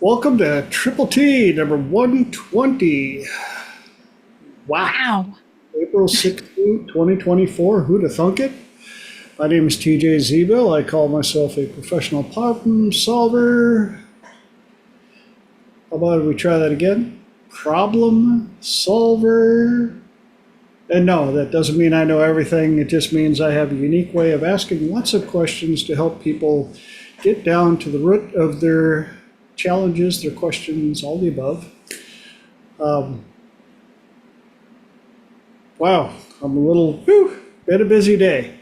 Welcome to Triple T, number 120. Wow. Wow. April 16, 2024. Who'da thunk it? My name is TJ Zebel. I call myself a professional problem solver. How about if we try that again? Problem solver. And no, that doesn't mean I know everything. It just means I have a unique way of asking lots of questions to help people get down to the root of their challenges, their questions, all the above. Um, wow, I'm been a busy day.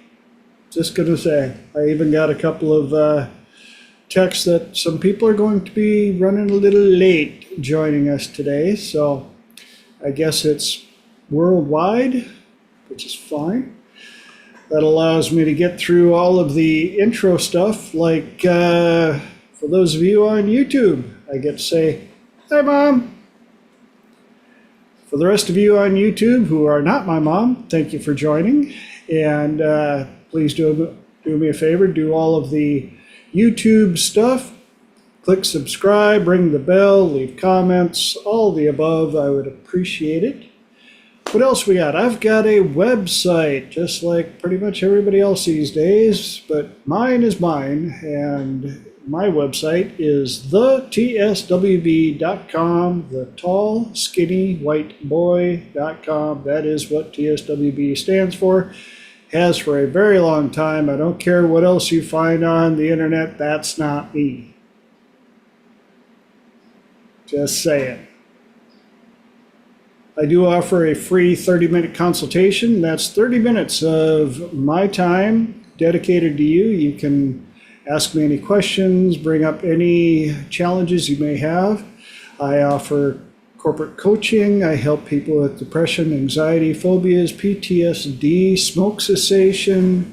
Just gonna say, I even got a couple of texts that some people are going to be running a little late joining us today. So I guess it's worldwide, which is fine. That allows me to get through all of the intro stuff, like for those of you on YouTube, I get to say, "Hi, Mom." For the rest of you on YouTube who are not my mom, thank you for joining. And please do me a favor, do all of the YouTube stuff. Click subscribe, ring the bell, leave comments, all the above. I would appreciate it. What else we got? I've got a website, just like pretty much everybody else these days, but mine is mine, and my website is thetswb.com, the tall, skinny, white boy.com. That is what TSWB stands for. Has for a very long time. I don't care what else you find on the internet, that's not me. Just saying. I do offer a free 30-minute consultation. That's 30 minutes of my time dedicated to you. You can ask me any questions, bring up any challenges you may have. I offer corporate coaching. I help people with depression, anxiety, phobias, PTSD, smoke cessation.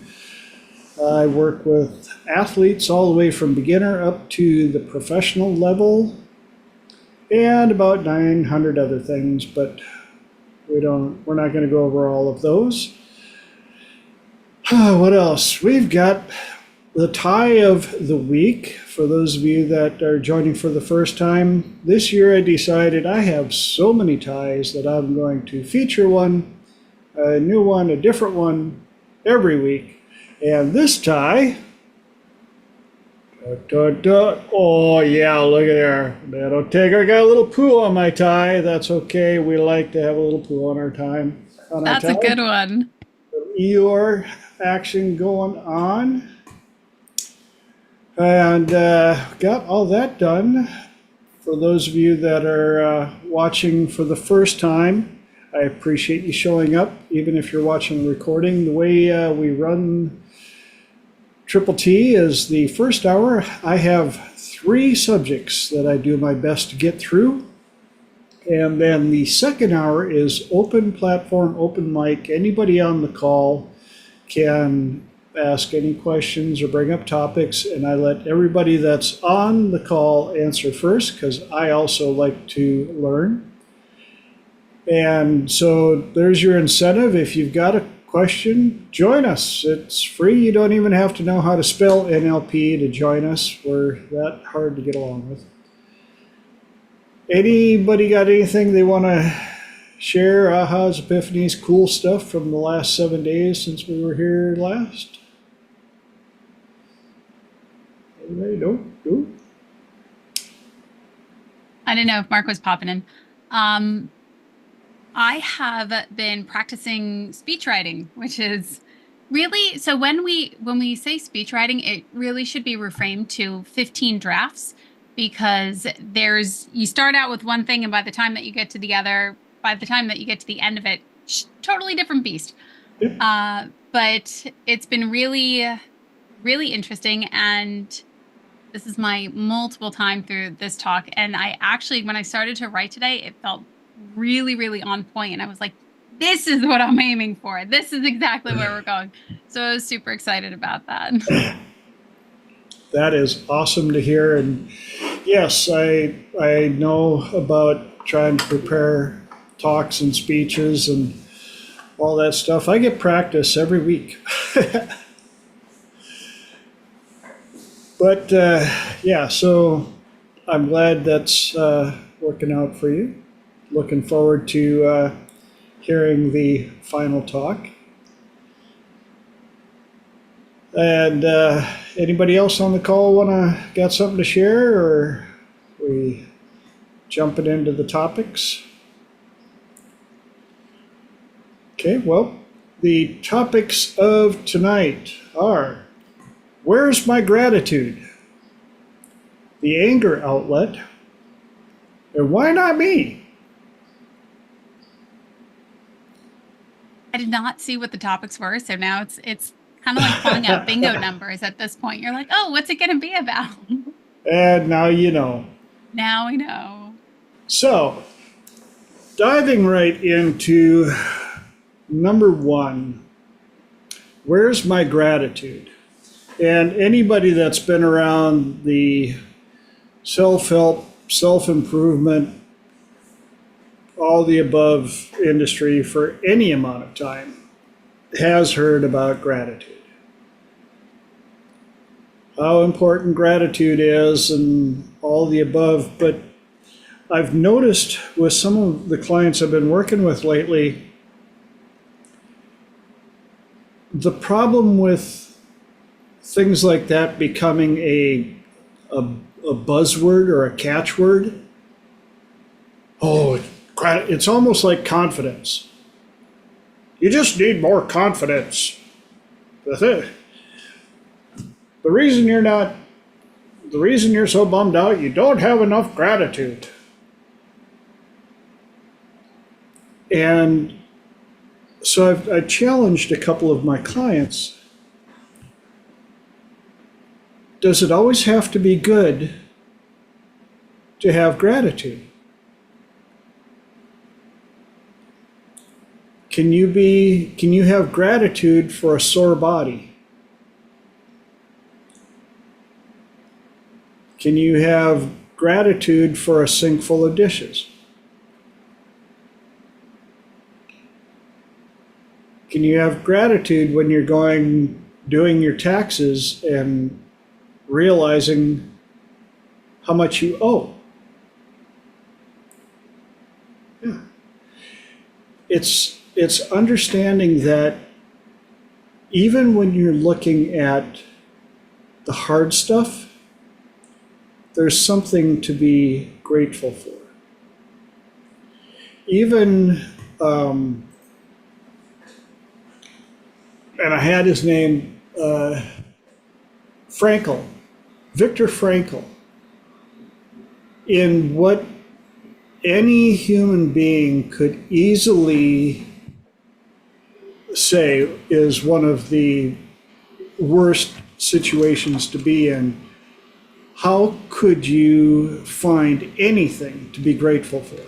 I work with athletes all the way from beginner up to the professional level, and about 900 other things, but we're not going to go over all of those. What else? We've got the tie of the week. For those of you that are joining for the first time, this year I decided I have so many ties that I'm going to feature one, a new one, a different one every week. And this tie, oh yeah, look at there. That'll take. I got a little poo on my tie. That's okay. We like to have a little poo on our time. On our That's a tie. good one. Eeyore action going on. And got all that done. For those of you that are watching for the first time, I appreciate you showing up, even if you're watching the recording. The way we run Triple T is the first hour. I have 3 subjects that I do my best to get through. And then the second hour is open platform, open mic. Anybody on the call can ask any questions or bring up topics, and I let everybody that's on the call answer first because I also like to learn. And so there's your incentive. If you've got a question, join us. It's free. You don't even have to know how to spell NLP to join us. We're that hard to get along with. Anybody got anything they want to share? Ahas, epiphanies, cool stuff from the last 7 days since we were here last? Anybody? No? I didn't know if Mark was popping in. I have been practicing speech writing, which is really, so when we say speech writing, it really should be reframed to 15 drafts, because you start out with one thing, and by the time that you get to the end of it, totally different beast. Yep. But it's been really, really interesting, and this is my multiple time through this talk. And I actually, when I started to write today, it felt really, really on point. And I was like, this is what I'm aiming for. This is exactly where we're going. So I was super excited about that. That is awesome to hear. And yes, I know about trying to prepare talks and speeches and all that stuff. I get practice every week. But yeah, so I'm glad that's working out for you. Looking forward to hearing the final talk. And anybody else on the call got something to share, or we jumping into the topics? Okay, well, the topics of tonight are: where's my gratitude? The anger outlet, and why not me? I did not see what the topics were, so now it's kind of like pulling out bingo numbers at this point. You're like, oh, what's it going to be about? And now you know. Now we know. So, diving right into number one, where's my gratitude? And anybody that's been around the self-help, self-improvement, all the above industry for any amount of time has heard about gratitude. How important gratitude is and all the above, but I've noticed with some of the clients I've been working with lately, the problem with things like that becoming a buzzword or a catchword. Oh, it's almost like confidence. You just need more confidence. That's it. The reason you're so bummed out, you don't have enough gratitude. And so I challenged a couple of my clients. Does it always have to be good to have gratitude? Can you have gratitude for a sore body? Can you have gratitude for a sink full of dishes? Can you have gratitude when you're doing your taxes and realizing how much you owe? Yeah. It's understanding that even when you're looking at the hard stuff, there's something to be grateful for. Even, and I had his name, Frankl, Viktor Frankl, in what any human being could easily say is one of the worst situations to be in. How could you find anything to be grateful for?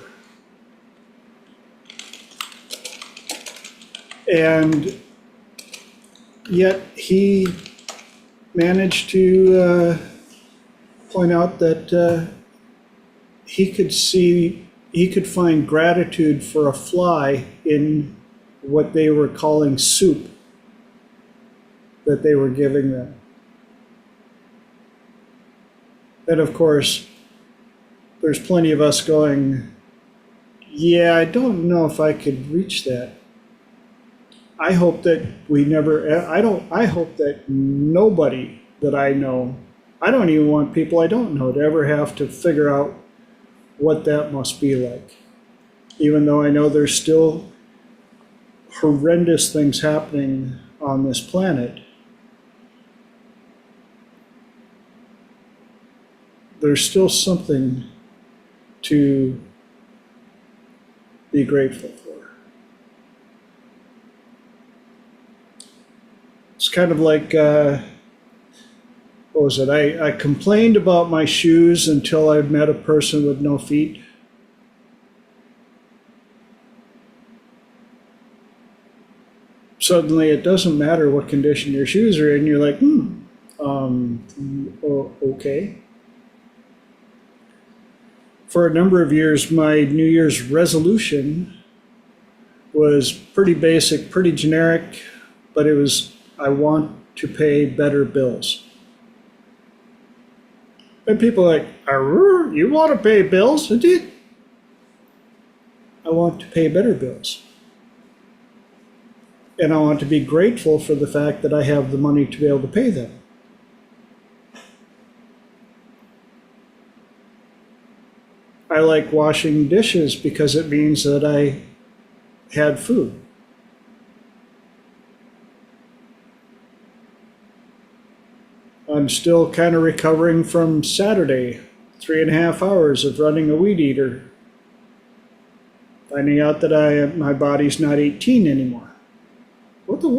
And yet he managed to point out that he could find gratitude for a fly in what they were calling soup that they were giving them. And of course, there's plenty of us going, yeah, I don't know if I could reach that. I hope that I hope that nobody that I know, I don't even want people I don't know to ever have to figure out what that must be like. Even though I know there's still horrendous things happening on this planet, there's still something to be grateful for. It's kind of like, what was it? I complained about my shoes until I met a person with no feet. Suddenly it doesn't matter what condition your shoes are in. You're like, okay. For a number of years, my New Year's resolution was pretty basic, pretty generic, but it was, I want to pay better bills. And people are like, "Arr, you want to pay bills?" I did. I want to pay better bills. And I want to be grateful for the fact that I have the money to be able to pay them. I like washing dishes because it means that I had food. I'm still kind of recovering from Saturday, 3.5 hours of running a weed eater, finding out that my body's not 18 anymore. What the,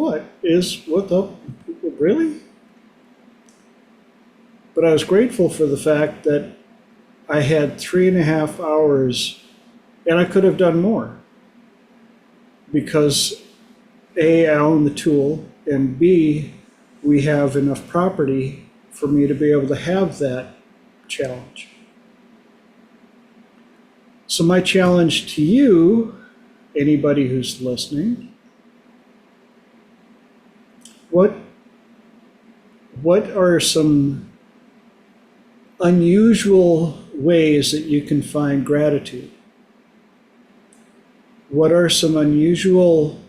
really? But I was grateful for the fact that I had 3.5 hours, and I could have done more because A, I own the tool, and B, we have enough property for me to be able to have that challenge. So my challenge to you, anybody who's listening, what are some unusual ways that you can find gratitude? What are some unusual,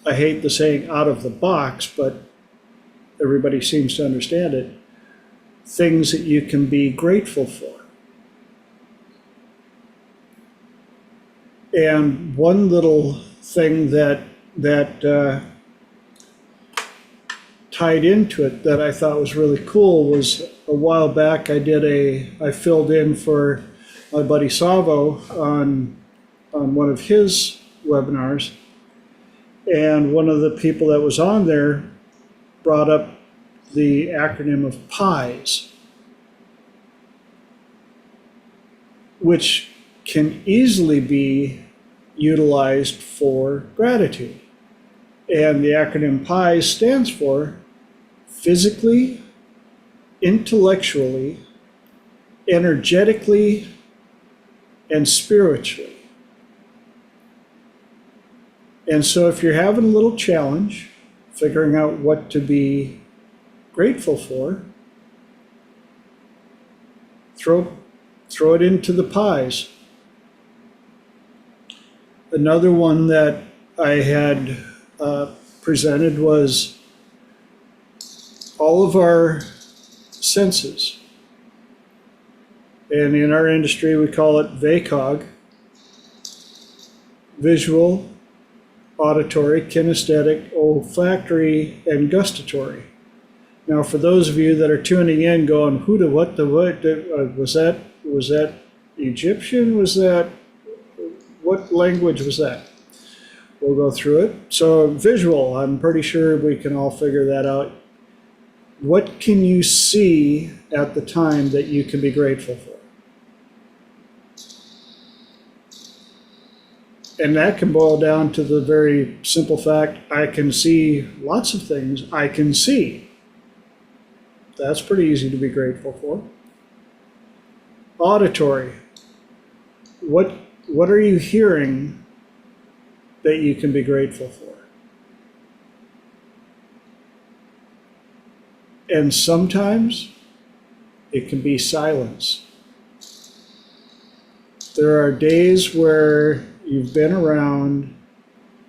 I hate the saying out of the box, but everybody seems to understand it, things that you can be grateful for? And one little thing that tied into it that I thought was really cool was a while back I filled in for my buddy Savo on one of his webinars, and one of the people that was on there brought up the acronym of PIES, which can easily be utilized for gratitude. And the acronym PIES stands for physically, intellectually, energetically, and spiritually. And so if you're having a little challenge figuring out what to be grateful for, throw it into the pies. Another one that I had presented was all of our senses. And in our industry, we call it VACOG: visual, auditory, kinesthetic, olfactory, and gustatory. Now, for those of you that are tuning in going, who to what the what, was that Egyptian? What language was that? We'll go through it. So visual, I'm pretty sure we can all figure that out. What can you see at the time that you can be grateful for? And that can boil down to the very simple fact, I can see lots of things I can see. That's pretty easy to be grateful for. Auditory. What are you hearing that you can be grateful for? And sometimes it can be silence. There are days where you've been around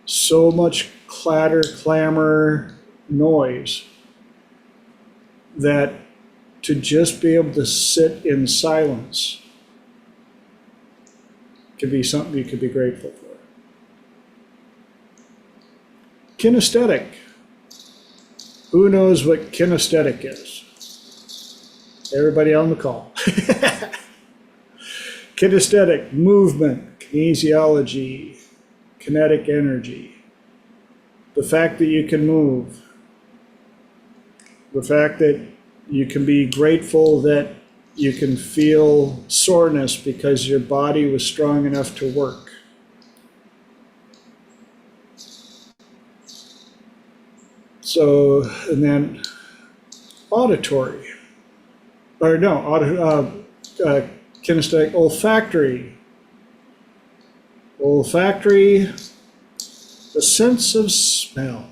so much clatter, clamor, noise that to just be able to sit in silence could be something you could be grateful for. Kinesthetic. Who knows what kinesthetic is? Everybody on the call. Kinesthetic, movement, kinesiology, kinetic energy. The fact that you can move. The fact that you can be grateful that you can feel soreness because your body was strong enough to work. So, and then auditory, or no, kinesthetic, olfactory. Olfactory, the sense of smell.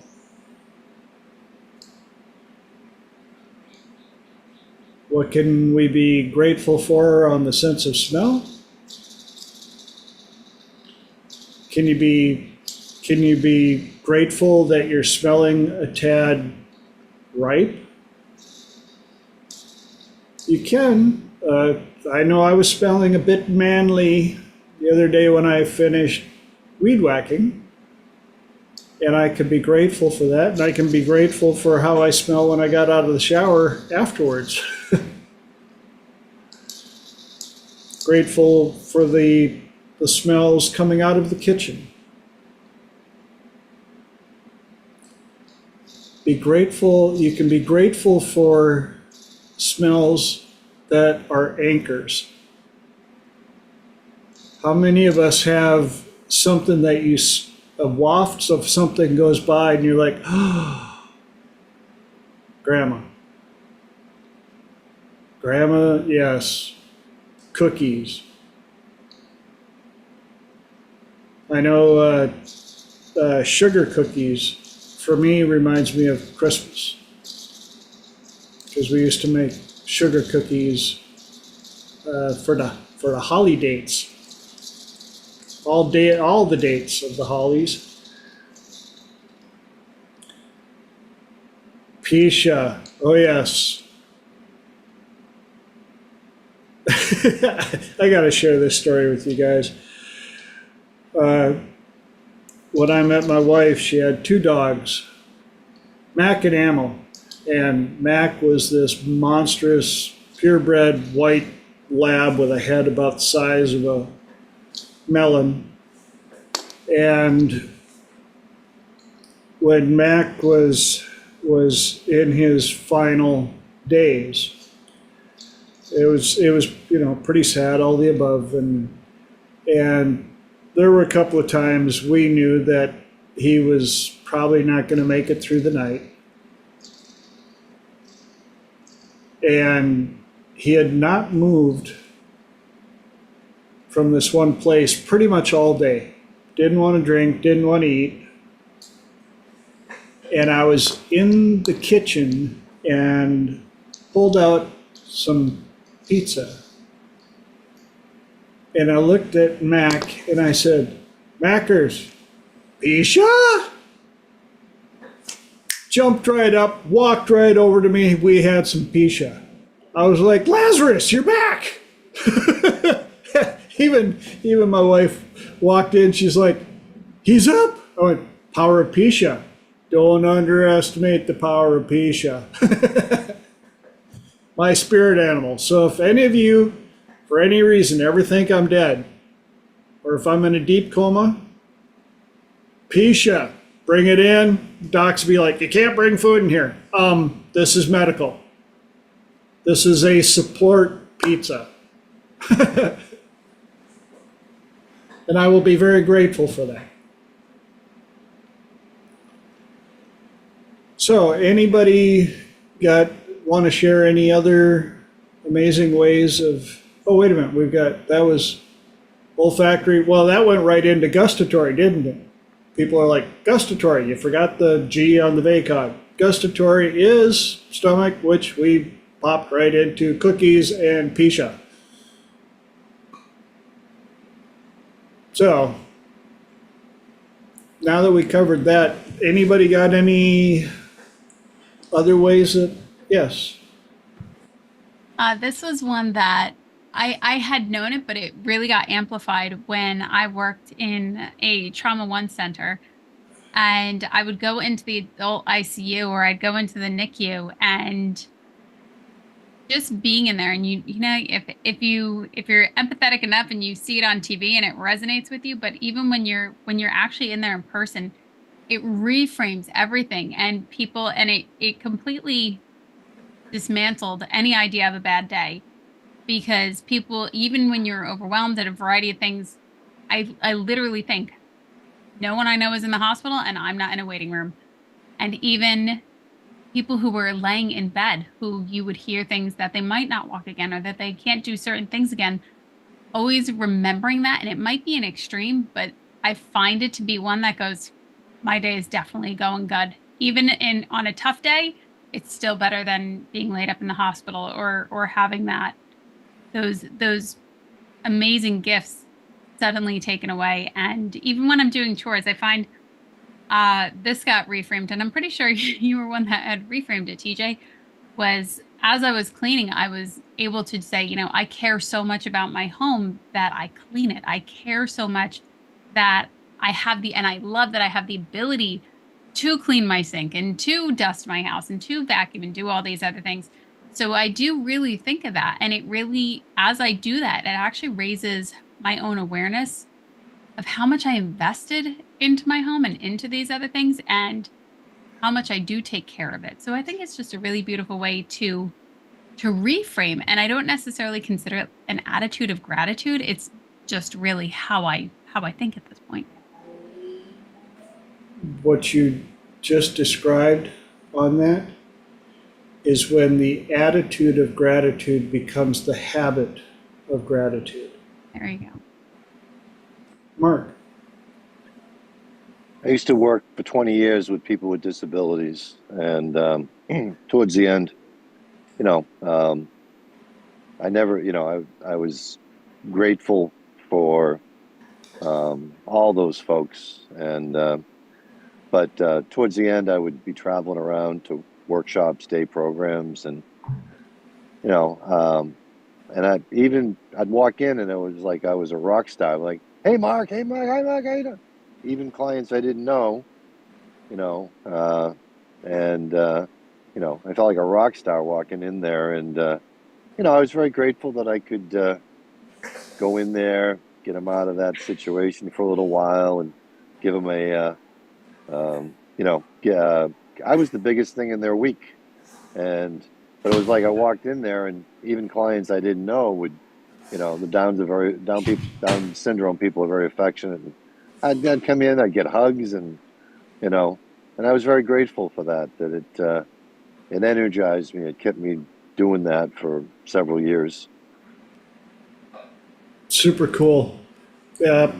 What can we be grateful for on the sense of smell? Can you be grateful that you're smelling a tad ripe? You can. I know I was smelling a bit manly the other day when I finished weed whacking, and I can be grateful for that, and I can be grateful for how I smell when I got out of the shower afterwards. Grateful for the smells coming out of the kitchen. Be grateful, you can be grateful for smells that are anchors. How many of us have something that a waft of something goes by and you're like, oh, grandma. Grandma, yes. Cookies. I know sugar cookies for me reminds me of Christmas because we used to make sugar cookies for the holly dates, all the dates of the hollies. Pisha, oh yes. I got to share this story with you guys. When I met my wife, she had 2 dogs, Mac and Ammo. And Mac was this monstrous, purebred white lab with a head about the size of a melon. And when Mac was in his final days, it was pretty sad, all the above, and there were a couple of times we knew that he was probably not going to make it through the night. And he had not moved from this one place pretty much all day. Didn't want to drink, didn't want to eat. And I was in the kitchen and pulled out some pizza. And I looked at Mac and I said, Mackers, Pisha? Jumped right up, walked right over to me. We had some Pisha. I was like, Lazarus, you're back. Even my wife walked in. She's like, he's up. I went, power of Pisha. Don't underestimate the power of Pisha. My spirit animal. So if any of you, for any reason, ever think I'm dead, or if I'm in a deep coma, Pisha, bring it in. Docs be like, you can't bring food in here. This is medical. This is a support pizza. And I will be very grateful for that. So anybody want to share any other amazing ways of, oh, wait a minute, that was olfactory. Well, that went right into gustatory, didn't it? People are like, gustatory, you forgot the G on the VACOG. Gustatory is stomach, which we popped right into cookies and Pisha. So, now that we covered that, anybody got any other ways that, yes? This was one that I had known it, but it really got amplified when I worked in a trauma 1 center. And I would go into the adult ICU or I'd go into the NICU, and just being in there, and if you're empathetic enough and you see it on TV and it resonates with you, but even when you're actually in there in person, it reframes everything and people, and it completely dismantled any idea of a bad day, because people, even when you're overwhelmed at a variety of things, I literally think no one I know is in the hospital and I'm not in a waiting room. And even people who were laying in bed, who you would hear things that they might not walk again or that they can't do certain things again, always remembering that. And it might be an extreme, but I find it to be one that goes, my day is definitely going good. Even on a tough day, it's still better than being laid up in the hospital or having those amazing gifts suddenly taken away. And even when I'm doing chores, I find this got reframed, and I'm pretty sure you were one that had reframed it, TJ, was as I was cleaning, I was able to say, I care so much about my home that I clean it. I care so much that and I love that I have the ability to clean my sink and to dust my house and to vacuum and do all these other things. So I do really think of that. And it really, as I do that, it actually raises my own awareness of how much I invested into my home and into these other things and how much I do take care of it. So I think it's just a really beautiful way to reframe. And I don't necessarily consider it an attitude of gratitude. It's just really how I think at this point. What you just described on that is when the attitude of gratitude becomes the habit of gratitude. There you go. Mark. I used to work for 20 years with people with disabilities, and towards the end, I never, I was grateful for all those folks, and but towards the end, I would be traveling around to workshops, day programs, and and I'd walk in, and it was like I was a rock star, like, hey Mark, hi Mark, how you doing? Even clients I didn't know, and I felt like a rock star walking in there, and I was very grateful that I could go in there, get them out of that situation for a little while, and give them I was the biggest thing in their week, but it was like I walked in there, and even clients I didn't know would, the Down syndrome people are very affectionate. And I'd come in, I'd get hugs, and and I was very grateful for that. It energized me. It kept me doing that for several years. Super cool. Yeah,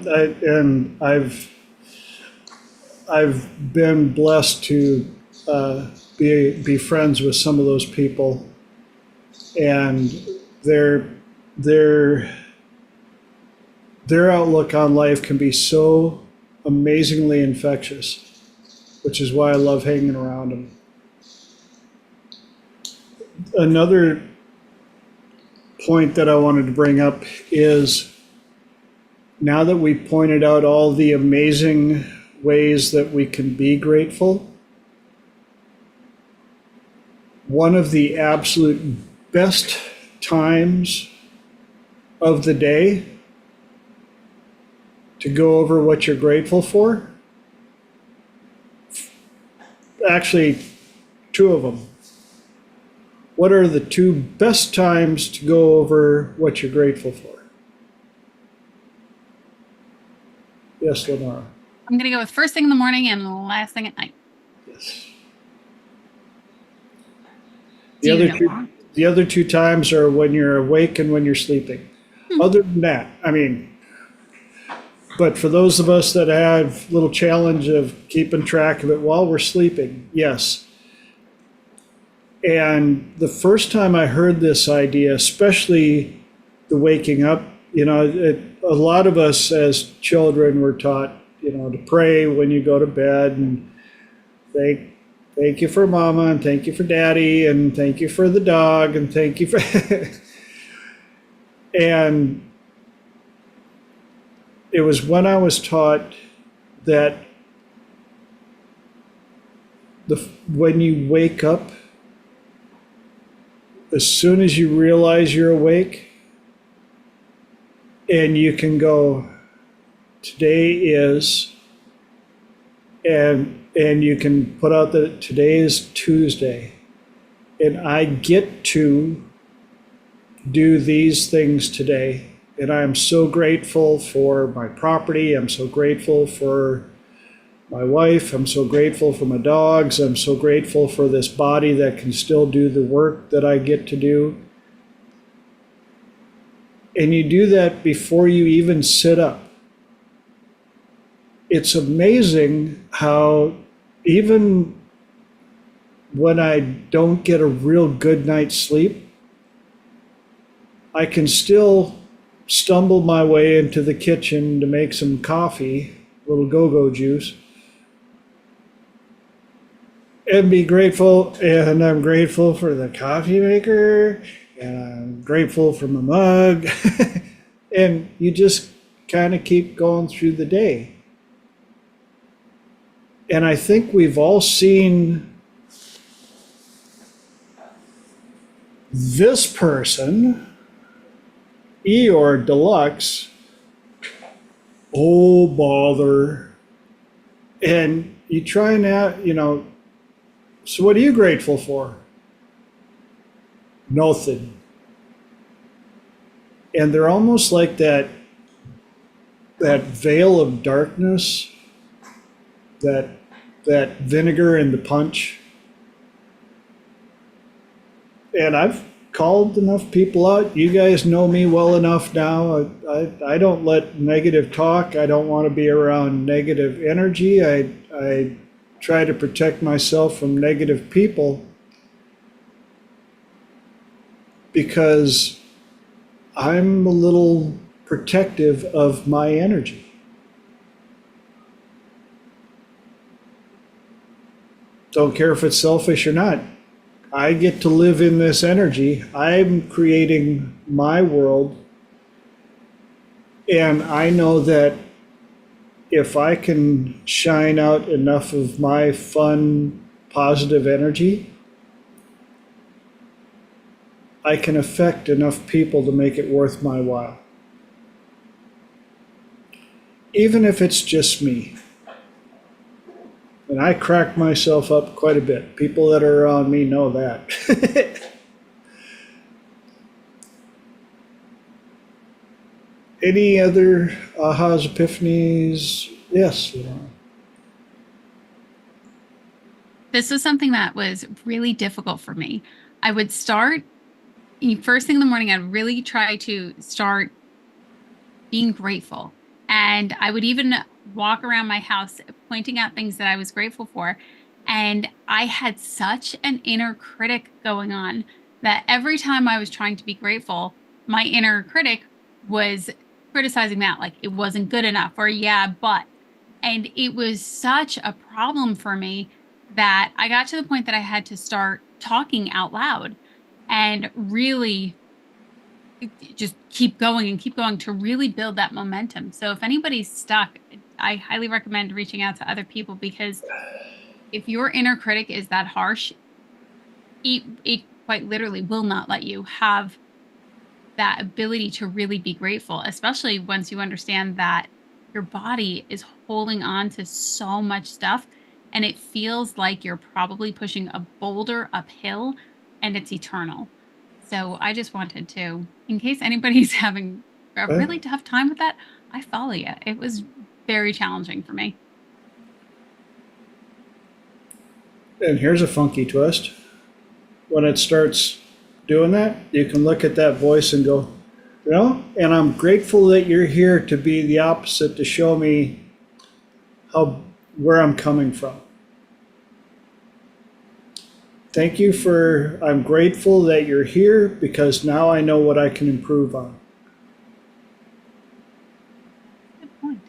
I've been blessed to be friends with some of those people, and their outlook on life can be so amazingly infectious, which is why I love hanging around them. Another point that I wanted to bring up is, now that we pointed out all the amazing ways that we can be grateful, one of the absolute best times of the day to go over what you're grateful for, actually, two of them. What are the two best times to go over what you're grateful for? Yes, Lenora. I'm going to go with first thing in the morning and last thing at night. Yes. Do you know The other two times are when you're awake and when you're sleeping. Other than that, but for those of us that have little challenge of keeping track of it while we're sleeping, yes. And the first time I heard this idea, especially the waking up, a lot of us as children were taught, to pray when you go to bed, and thank you for mama, and thank you for daddy, and thank you for the dog, and thank you for and it was when I was taught that when you wake up, as soon as you realize you're awake, and you can go, today is, and you can put out that today is Tuesday, and I get to do these things today. And I am so grateful for my property. I'm so grateful for my wife. I'm so grateful for my dogs. I'm so grateful for this body that can still do the work that I get to do. And you do that before you even sit up. It's amazing how even when I don't get a real good night's sleep, I can still stumble my way into the kitchen to make some coffee, a little go-go juice, and be grateful. And I'm grateful for the coffee maker, and I'm grateful for my mug. And you just kind of keep going through the day. And I think we've all seen this person, Eeyore Deluxe, oh bother. And you try and so what are you grateful for? Nothing. And they're almost like that veil of darkness, that vinegar in the punch. And I've called enough people out. You guys know me well enough now. I don't let negative talk. I don't want to be around negative energy. I try to protect myself from negative people because I'm a little protective of my energy. Don't care if it's selfish or not. I get to live in this energy. I'm creating my world. And I know that if I can shine out enough of my fun, positive energy, I can affect enough people to make it worth my while. Even if it's just me. And I crack myself up quite a bit. People that are around me know that. Any other ahas, epiphanies? Yes. This was something that was really difficult for me. I would start first thing in the morning. I'd really try to start being grateful. And I would even walk around my house pointing out things that I was grateful for. And I had such an inner critic going on that every time I was trying to be grateful, my inner critic was criticizing that, like it wasn't good enough, or yeah, but. And it was such a problem for me that I got to the point that I had to start talking out loud and really just keep going and keep going to really build that momentum. So if anybody's stuck, I highly recommend reaching out to other people, because if your inner critic is that harsh, it quite literally will not let you have that ability to really be grateful, especially once you understand that your body is holding on to so much stuff and it feels like you're probably pushing a boulder uphill and it's eternal. So I just wanted to, in case anybody's having a really tough time with that, I follow you. It was very challenging for me. And here's a funky twist. When it starts doing that, you can look at that voice and go, and I'm grateful that you're here to be the opposite, to show me where I'm coming from. I'm grateful that you're here because now I know what I can improve on. Good point.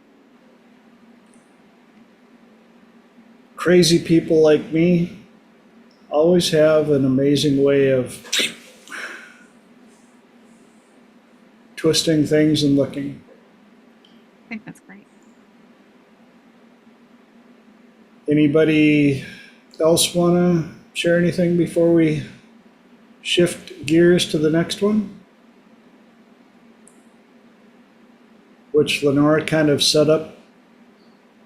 Crazy people like me always have an amazing way of twisting things and looking. I think that's great. Anybody else want to share anything before we shift gears to the next one? Which Lenora kind of set up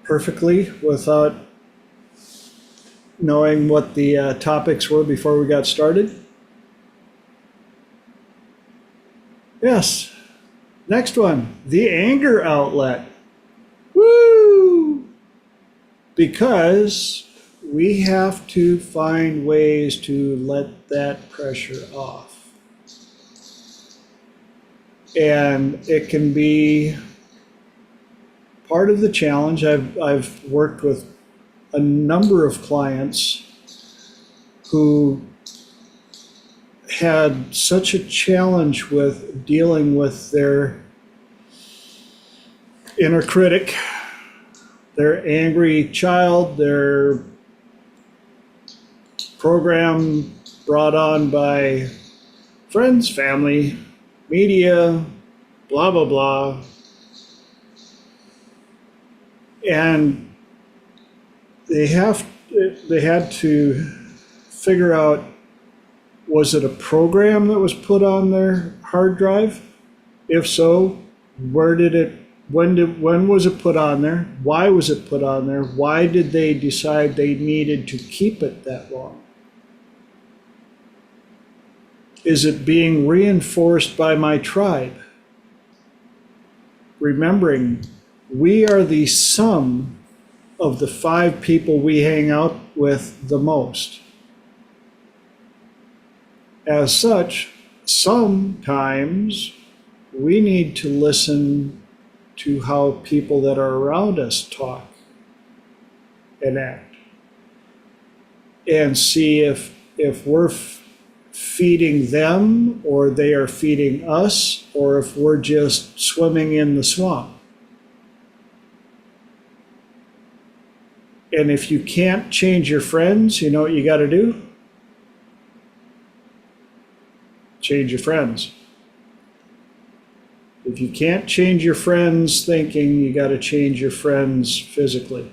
perfectly without knowing what the topics were before we got started. Yes. Next one, the anger outlet. Woo! Because we have to find ways to let that pressure off. And it can be part of the challenge. I've worked with a number of clients who had such a challenge with dealing with their inner critic, their angry child, their program brought on by friends, family, media, blah, blah, blah. And they had to figure out, was it a program that was put on their hard drive? If so, when was it put on there? Why was it put on there? Why did they decide they needed to keep it that long? Is it being reinforced by my tribe? Remembering, we are the sum of the 5 people we hang out with the most. As such, sometimes we need to listen to how people that are around us talk and act, and see if we're feeding them, or they are feeding us, or if we're just swimming in the swamp. And if you can't change your friends, you know what you got to do? Change your friends. If you can't change your friends' thinking, you got to change your friends physically.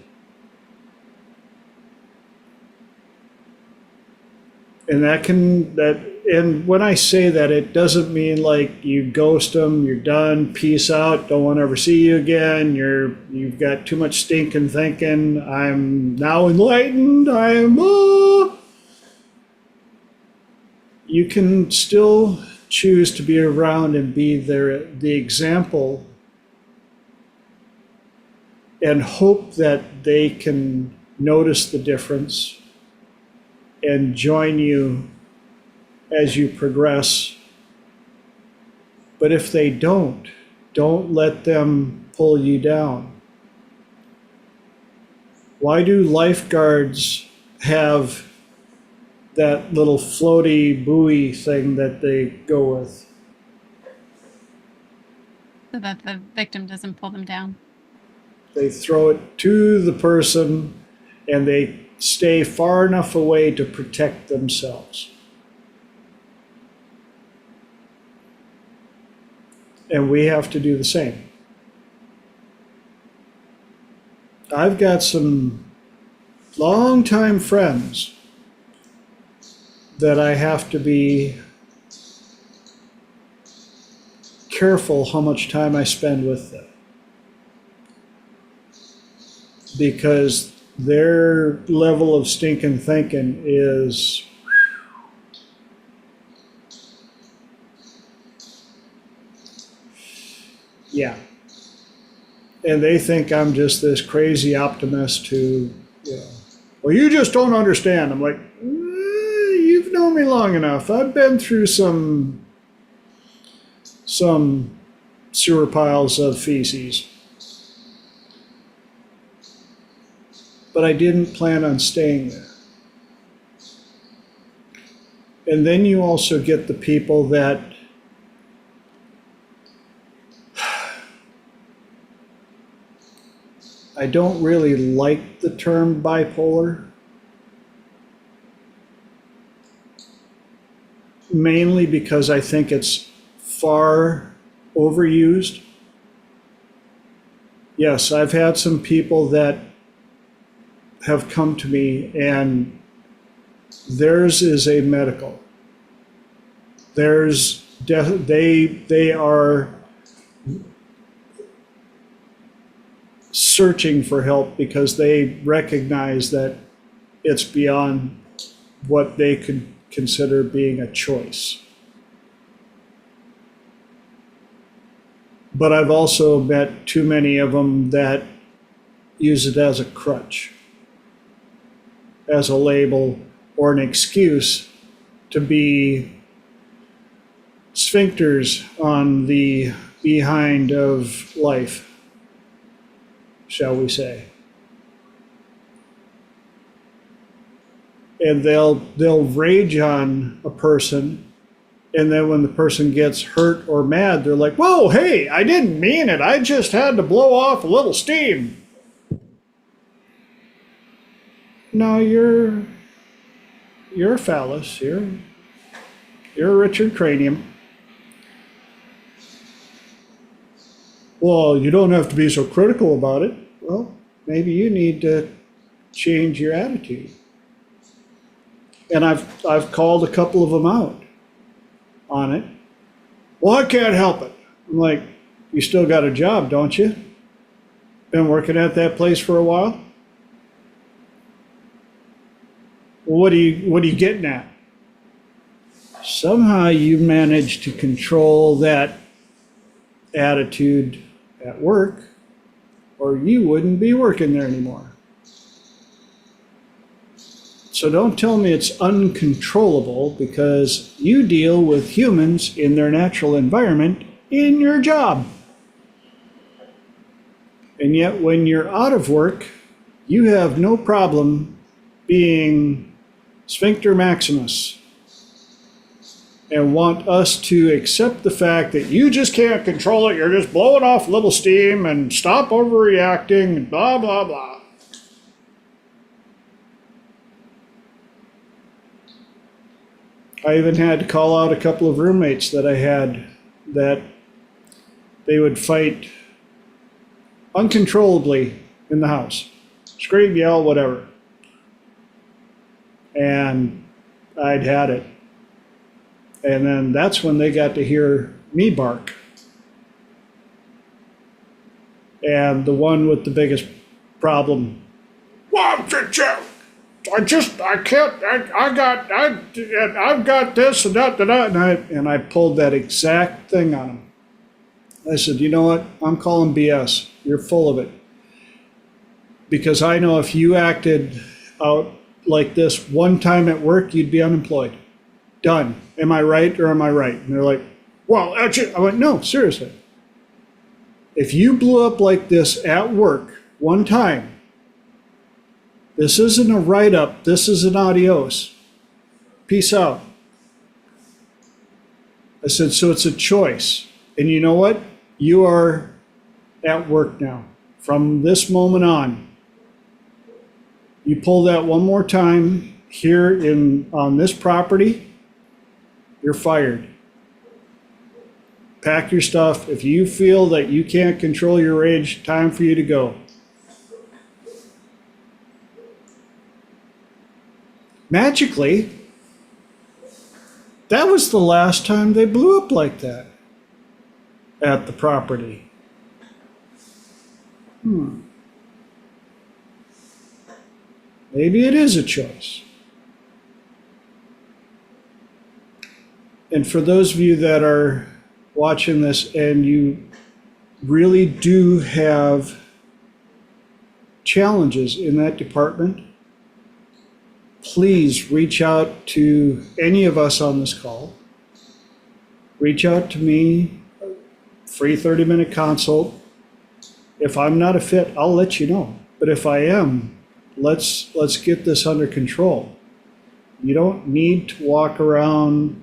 And and when I say that, it doesn't mean like you ghost them, you're done, peace out, don't want to ever see you again, you've got too much stinking thinking, I'm now enlightened, You can still choose to be around and be the example, and hope that they can notice the difference and join you as you progress. But if they don't let them pull you down. Why do lifeguards have that little floaty buoy thing that they go with? So that the victim doesn't pull them down. They throw it to the person and they stay far enough away to protect themselves. And we have to do the same. I've got some longtime friends that I have to be careful how much time I spend with them, because their level of stinking thinking is yeah. And they think I'm just this crazy optimist who, well, you just don't understand. I'm like, you've known me long enough. I've been through some sewer piles of feces. But I didn't plan on staying there. And then you also get the people that I don't really like the term bipolar, mainly because I think it's far overused. Yes, I've had some people that have come to me and theirs is a medical. They are searching for help because they recognize that it's beyond what they could consider being a choice. But I've also met too many of them that use it as a crutch, as a label or an excuse to be sphincters on the behind of life, shall we say. and they'll rage on a person, and then when the person gets hurt or mad, they're like, "Whoa, hey, I didn't mean it. I just had to blow off a little steam." No, you're a phallus. You're a Richard Cranium. Well, you don't have to be so critical about it. Well, maybe you need to change your attitude. And I've called a couple of them out on it. Well, I can't help it. I'm like, you still got a job, don't you? Been working at that place for a while? Well, what are you getting at? Somehow you managed to control that attitude at work, or you wouldn't be working there anymore. So don't tell me it's uncontrollable, because you deal with humans in their natural environment in your job. And yet when you're out of work, you have no problem being sphincter maximus and want us to accept the fact that you just can't control it, you're just blowing off little steam, and stop overreacting, and blah, blah, blah. I even had to call out a couple of roommates that I had that they would fight uncontrollably in the house. Scream, yell, whatever. And I'd had it. And then that's when they got to hear me bark. And the one with the biggest problem, well, I've got this and that, and I pulled that exact thing on him. I said, you know what? I'm calling BS. You're full of it. Because I know if you acted out like this one time at work, you'd be unemployed. Done. Am I right or am I right? And they're like, well, actually, I went, no, seriously. If you blew up like this at work one time, this isn't a write-up, this is an adios. Peace out. I said, so it's a choice. And you know what? You are at work now. From this moment on, you pull that one more time here on this property, you're fired. Pack your stuff. If you feel that you can't control your rage, time for you to go. Magically, that was the last time they blew up like that at the property. Maybe it is a choice. And for those of you that are watching this and you really do have challenges in that department, please reach out to any of us on this call. Reach out to me, free 30-minute consult. If I'm not a fit, I'll let you know. But if I am, let's get this under control. You don't need to walk around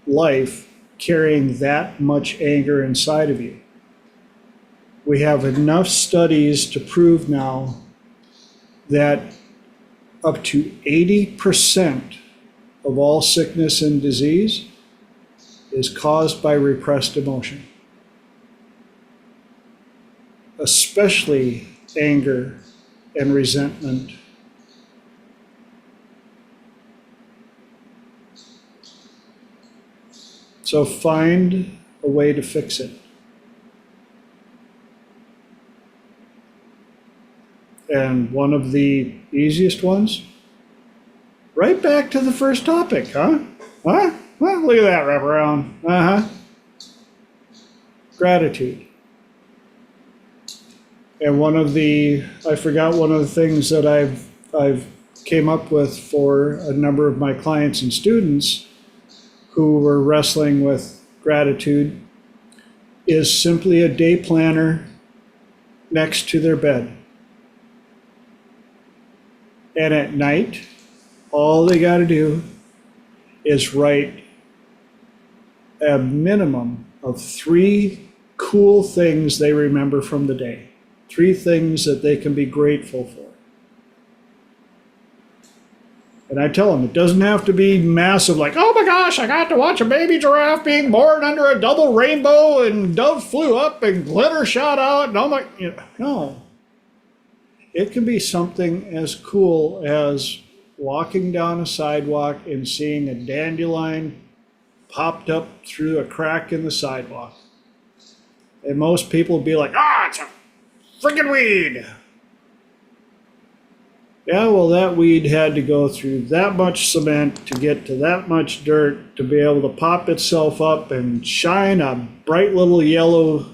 life carrying that much anger inside of you. We have enough studies to prove now that up to 80% of all sickness and disease is caused by repressed emotion, especially anger and resentment. So find a way to fix it. And one of the easiest ones, right back to the first topic, huh? Well, look at that wraparound. Gratitude. And I forgot one of the things that I've came up with for a number of my clients and students who were wrestling with gratitude is simply a day planner next to their bed. And at night, All they got to do is write a minimum of 3 cool things they remember from the day. 3 things that they can be grateful for. And I tell them, it doesn't have to be massive, like, oh my gosh, I got to watch a baby giraffe being born under a double rainbow and dove flew up and glitter shot out and oh my, no. It can be something as cool as walking down a sidewalk and seeing a dandelion popped up through a crack in the sidewalk. And most people will be like, it's a freaking weed. Yeah, well, that weed had to go through that much cement to get to that much dirt to be able to pop itself up and shine a bright little yellow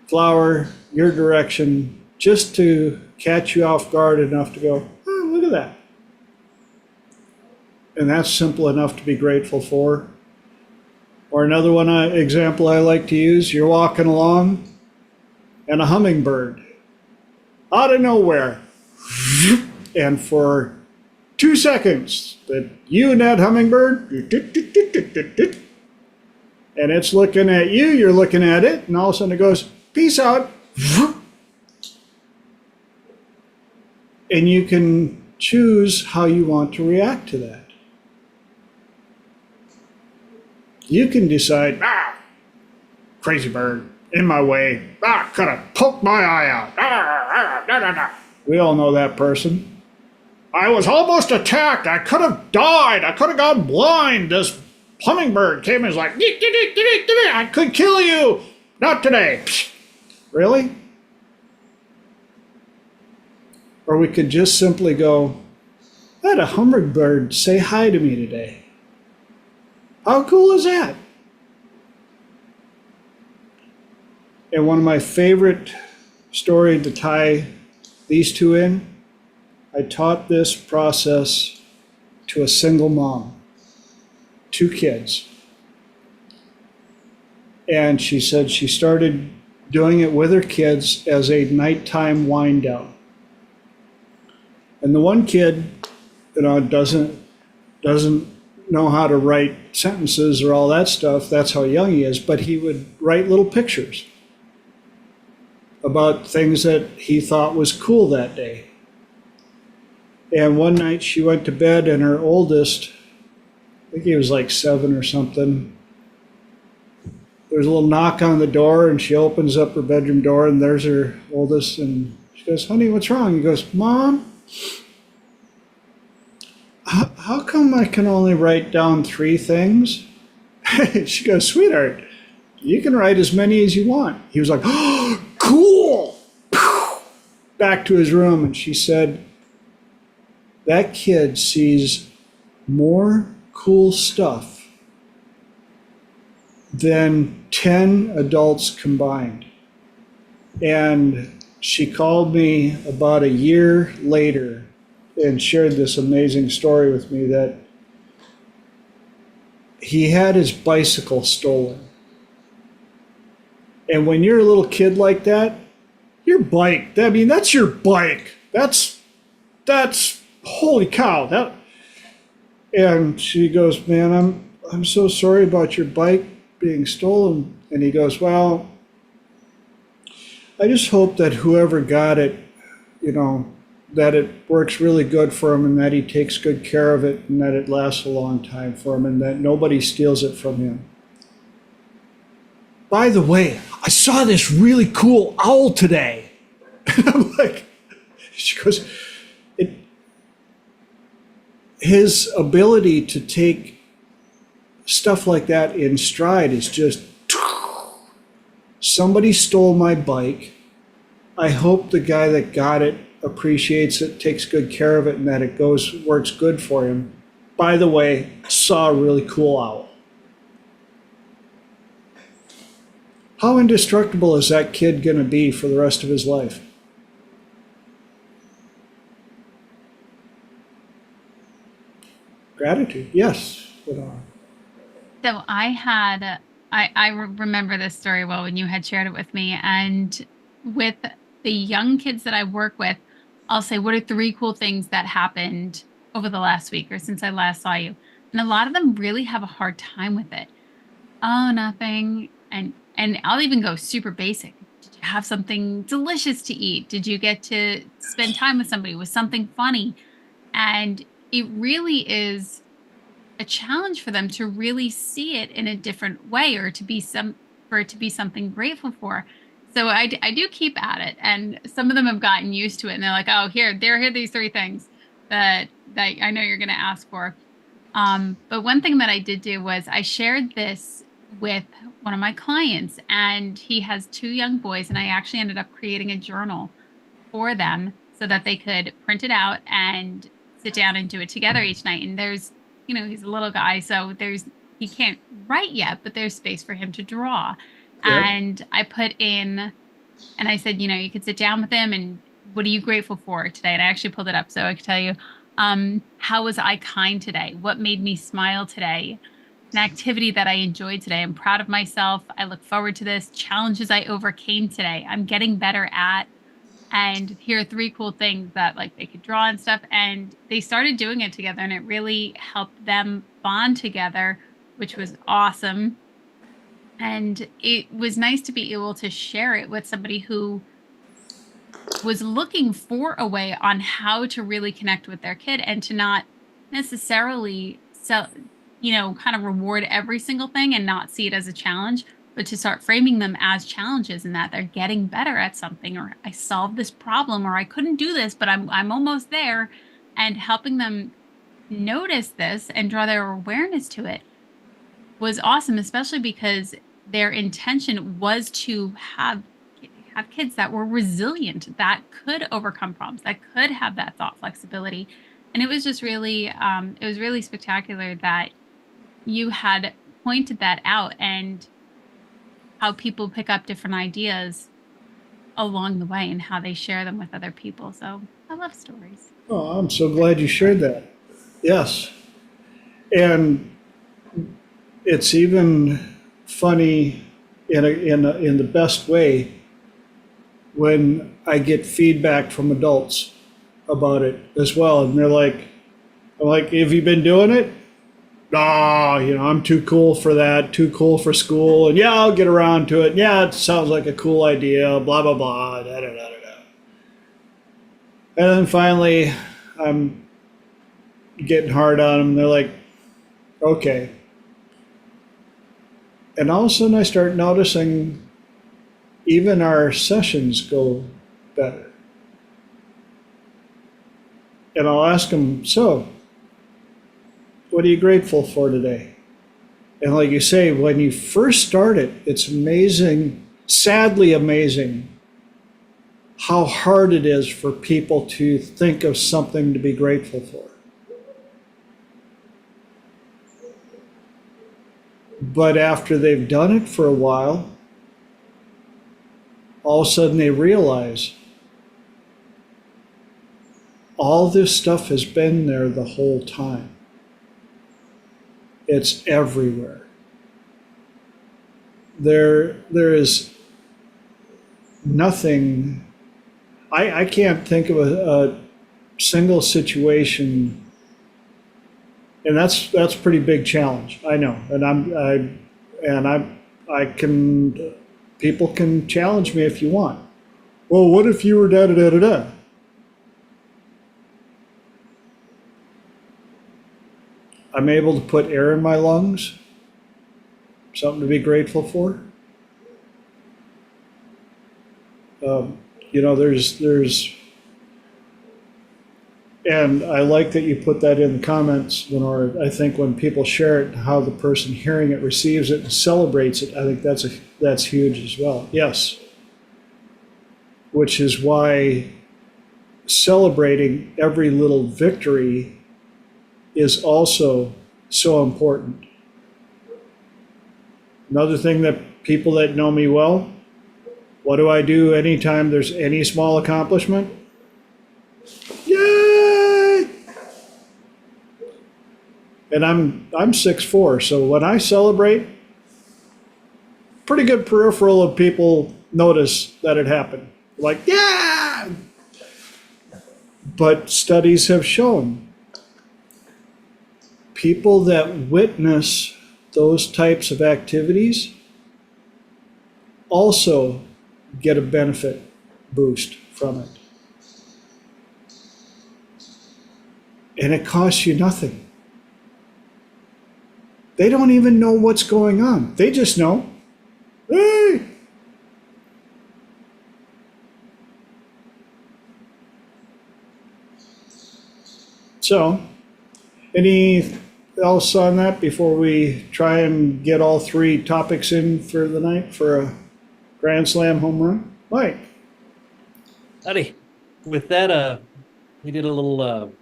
flower your direction just to catch you off guard enough to go, oh, look at that. And that's simple enough to be grateful for. Or another one example I like to use, you're walking along and a hummingbird out of nowhere. And for 2 seconds, that you and that hummingbird, and it's looking at you, you're looking at it, and all of a sudden it goes, peace out. And you can choose how you want to react to that. You can decide, crazy bird, in my way, could have poked my eye out. We all know that person. I was almost attacked. I could have died. I could have gone blind. This hummingbird came and was like, I could kill you. Not today. Really? Or we could just simply go, I had a hummingbird say hi to me today. How cool is that? And one of my favorite stories to tie these two in, I taught this process to a single mom, 2 kids. And she said she started doing it with her kids as a nighttime wind down. And the one kid, doesn't know how to write sentences or all that stuff. That's how young he is. But he would write little pictures about things that he thought was cool that day. And one night she went to bed and her oldest, I think he was like 7 or something, there's a little knock on the door and she opens up her bedroom door and there's her oldest and she goes, honey, what's wrong? He goes, Mom, how come I can only write down 3 things? She goes, sweetheart, you can write as many as you want. He was like, oh, cool. Back to his room and she said, that kid sees more cool stuff than 10 adults combined. And she called me about a year later and shared this amazing story with me that he had his bicycle stolen. And when you're a little kid like that, your bike, that's your bike. That's holy cow. And she goes, man, I'm so sorry about your bike being stolen. And he goes, well, I just hope that whoever got it, that it works really good for him and that he takes good care of it and that it lasts a long time for him and that nobody steals it from him. By the way, I saw this really cool owl today. And I'm like, she goes, his ability to take stuff like that in stride is just, somebody stole my bike. I hope the guy that got it appreciates it, takes good care of it, and that it works good for him. By the way, I saw a really cool owl. How indestructible is that kid going to be for the rest of his life? Gratitude, yes. So I remember this story well when you had shared it with me. And with the young kids that I work with, I'll say, what are 3 cool things that happened over the last week or since I last saw you? And a lot of them really have a hard time with it. Oh, nothing. And I'll even go super basic. Did you have something delicious to eat? Did you get to spend time with somebody? Was something funny? And it really is a challenge for them to really see it in a different way, or to be for it to be something grateful for. So I do keep at it, and some of them have gotten used to it, and they're like, oh, here these 3 things that I know you're going to ask for. But one thing that I did do was I shared this with one of my clients, and he has 2 young boys, and I actually ended up creating a journal for them so that they could print it out and sit down and do it together each night. And there's, he's a little guy, so he can't write yet, but there's space for him to draw. Yeah. And I put in, and I said, you could sit down with him and what are you grateful for today? And I actually pulled it up so I could tell you, how was I kind today? What made me smile today? An activity that I enjoyed today. I'm proud of myself. I look forward to this. Challenges I overcame today. I'm getting better at. And here are 3 cool things that like they could draw and stuff. And they started doing it together, and it really helped them bond together, which was awesome. And it was nice to be able to share it with somebody who was looking for a way on how to really connect with their kid and to not necessarily kind of reward every single thing and not see it as a challenge, but to start framing them as challenges, and that they're getting better at something, or I solved this problem, or I couldn't do this, but I'm almost there, and helping them notice this and draw their awareness to it was awesome, especially because their intention was to have kids that were resilient, that could overcome problems, that could have that thought flexibility. And it was just really, it was really spectacular that you had pointed that out, and how people pick up different ideas along the way and how they share them with other people. So I love stories. Oh, I'm so glad you shared that. Yes. And it's even funny in the best way when I get feedback from adults about it as well. And I'm like, have you been doing it? Nah, I'm too cool for that, too cool for school. And yeah, I'll get around to it. Yeah, it sounds like a cool idea, blah, blah, blah, da, da, da, da, da. And then finally, I'm getting hard on them. They're like, okay. And all of a sudden I start noticing even our sessions go better. And I'll ask them, so, what are you grateful for today? And like you say, when you first start it, it's amazing, sadly amazing, how hard it is for people to think of something to be grateful for. But after they've done it for a while, all of a sudden they realize all this stuff has been there the whole time. It's everywhere. There is nothing. I can't think of a single situation, and that's a pretty big challenge. I know, and I can. People can challenge me if you want. Well, what if you were da da da da da? I'm able to put air in my lungs, something to be grateful for. There's, and I like that you put that in the comments, Lenore. I think when people share it, how the person hearing it receives it and celebrates it, I think that's huge as well. Yes. Which is why celebrating every little victory is also so important. Another thing that people that know me well, what do I do anytime there's any small accomplishment? Yay! And I'm 6'4", so when I celebrate, pretty good peripheral of people notice that it happened. Like, yeah! But studies have shown people that witness those types of activities also get a benefit boost from it. And it costs you nothing. They don't even know what's going on. They just know, hey. So, any else on that before we try and get all three topics in for the night for a Grand Slam home run? Mike. Howdy. With that, we did a little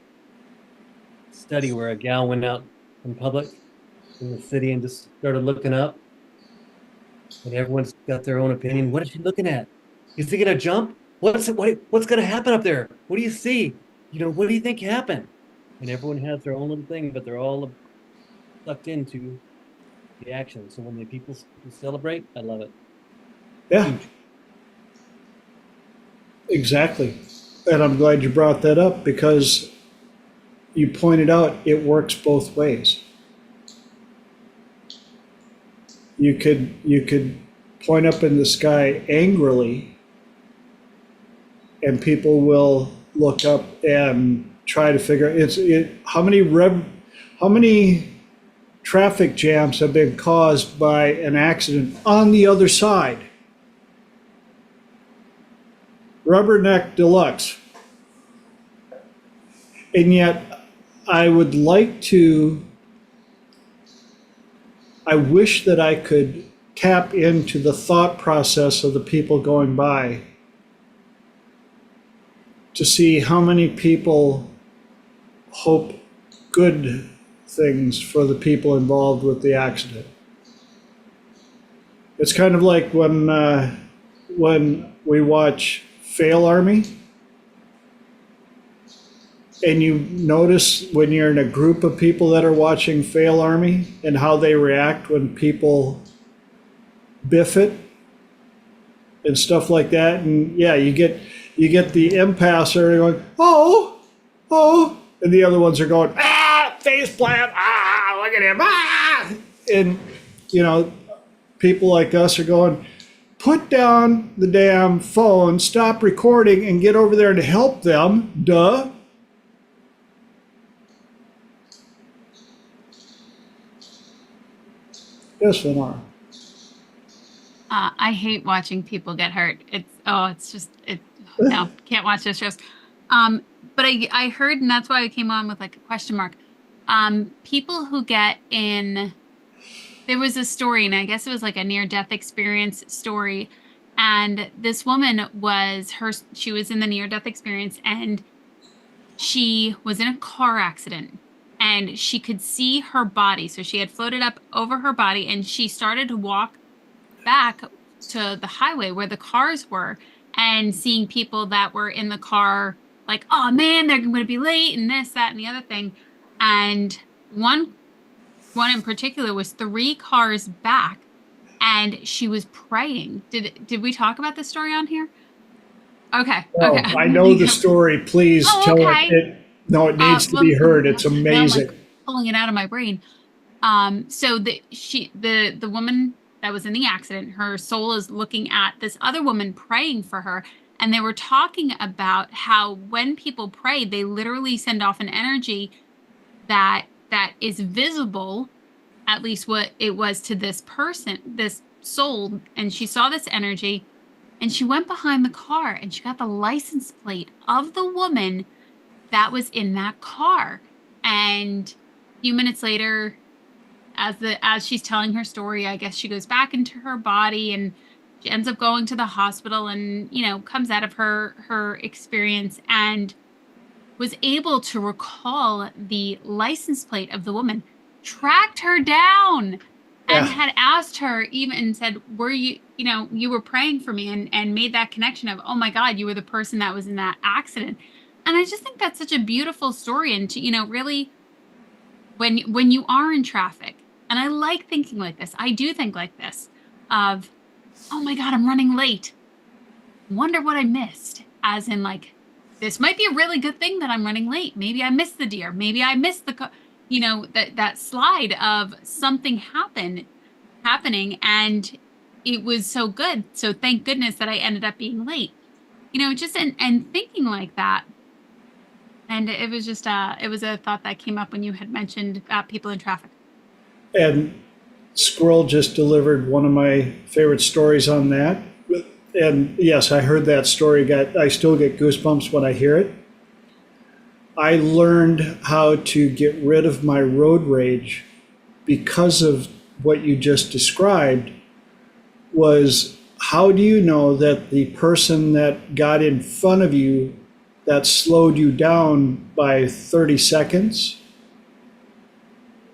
study where a gal went out in public in the city and just started looking up, and everyone's got their own opinion. What is she looking at? Is he gonna jump? What's gonna happen up there? What do you see? What do you think happened? And everyone has their own little thing, but they're all sucked into the action. So when the people celebrate, I love it. Yeah, Huge. exactly. And I'm glad you brought that up because you pointed out it works both ways. You could point up in the sky angrily, and people will look up and try to figure how many traffic jams have been caused by an accident on the other side. Rubberneck Deluxe. And yet I wish that I could tap into the thought process of the people going by to see how many people hope good things for the people involved with the accident. It's kind of like when we watch Fail Army, and you notice when you're in a group of people that are watching Fail Army and how they react when people biff it and stuff like that. And yeah, you get the impasser going, oh, and the other ones are going, face plant, look at him, And people like us are going, put down the damn phone, stop recording, and get over there and help them. Duh. Yes, Lenora. I hate watching people get hurt. No, can't watch this shows. But I heard, and that's why I came on with like a question mark. People who get in, there was a story, and I guess it was like a near-death experience story. And this woman she was in the near-death experience, and she was in a car accident. And she could see her body. So she had floated up over her body, and she started to walk back to the highway where the cars were, and seeing people that were in the car like, oh man, they're going to be late, and this, that, and the other thing. And one in particular was 3 cars back, and she was praying. Did we talk about this story on here? Okay. Oh, Okay. I know the story. Please tell okay. it. No, it needs to be heard. It's amazing. I'm like pulling it out of my brain. So the woman that was in the accident, her soul is looking at this other woman praying for her. And they were talking about how when people pray, they literally send off an energy that is visible, at least what it was to this person, this soul. And she saw this energy, and she went behind the car, and she got the license plate of the woman that was in that car. And a few minutes later, as she's telling her story, I guess she goes back into her body, and she ends up going to the hospital, and comes out of her experience and was able to recall the license plate of the woman, tracked her down, and had asked her, even said, were you were praying for me, and made that connection of, oh my God, you were the person that was in that accident. And I just think that's such a beautiful story. And to, really, when you are in traffic, and I like thinking like this, I do think like this, of, oh my God, I'm running late. Wonder what I missed. As in, like, this might be a really good thing that I'm running late. Maybe I missed the deer. Maybe I missed that slide of something happening, and it was so good. So thank goodness that I ended up being late. Just and thinking like that. And it was just it was a thought that came up when you had mentioned people in traffic. And Squirrel just delivered one of my favorite stories on that. And yes, I heard that story. I still get goosebumps when I hear it. I learned how to get rid of my road rage because of what you just described. Was how do you know that the person that got in front of you that slowed you down by 30 seconds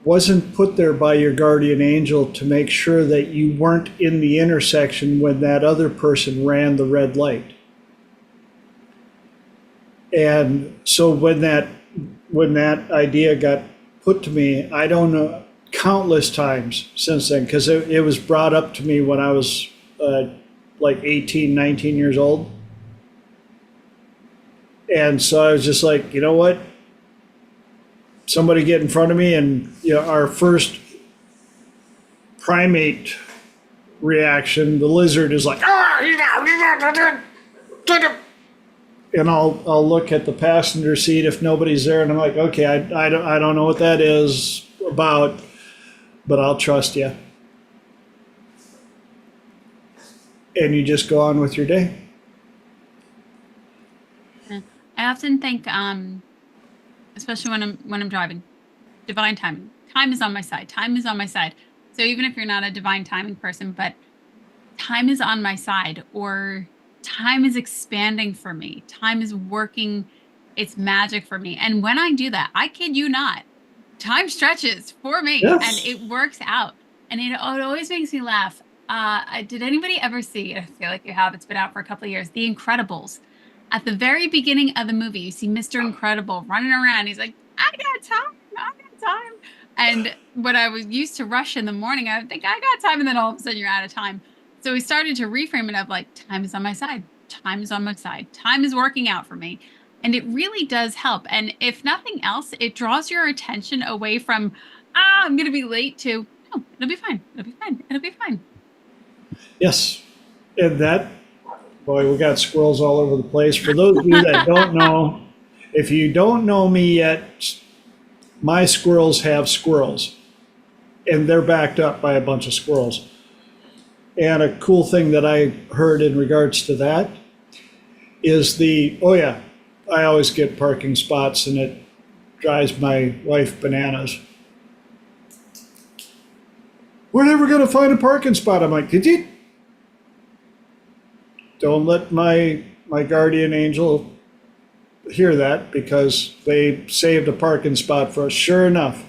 wasn't put there by your guardian angel to make sure that you weren't in the intersection when that other person ran the red light? And so when that idea got put to me, I don't know, countless times since then, because it was brought up to me when I was like 18, 19 years old. And so I was just like, you know what? Somebody get in front of me, and our first primate reaction, the lizard is like, and I'll look at the passenger seat if nobody's there, and I'm like, okay, I don't know what that is about, but I'll trust you. And you just go on with your day. I often think, especially when I'm driving, divine timing. Time is on my side. Time is on my side. So even if you're not a divine timing person, but time is on my side, or time is expanding for me. Time is working its magic for me. And when I do that, I kid you not, time stretches for me. Yes. And it works out. And it always makes me laugh. Did anybody ever see, I feel like you have, it's been out for a couple of years, The Incredibles? At the very beginning of the movie, you see Mr. Incredible running around. He's like, I got time. And when I was used to rush in the morning, I would think, I got time. And then all of a sudden you're out of time. So we started to reframe it of like, time is on my side. Time is on my side. Time is working out for me. And it really does help. And if nothing else, it draws your attention away from, I'm going to be late, to, no, it'll be fine. It'll be fine. It'll be fine. Yes. And that, boy, we got squirrels all over the place. For those of you that don't know, if you don't know me yet, my squirrels have squirrels, and they're backed up by a bunch of squirrels. And a cool thing that I heard in regards to that is I always get parking spots, and it drives my wife bananas. We're never going to find a parking spot. I'm like, did you? Don't let my guardian angel hear that, because they saved a parking spot for us. Sure enough,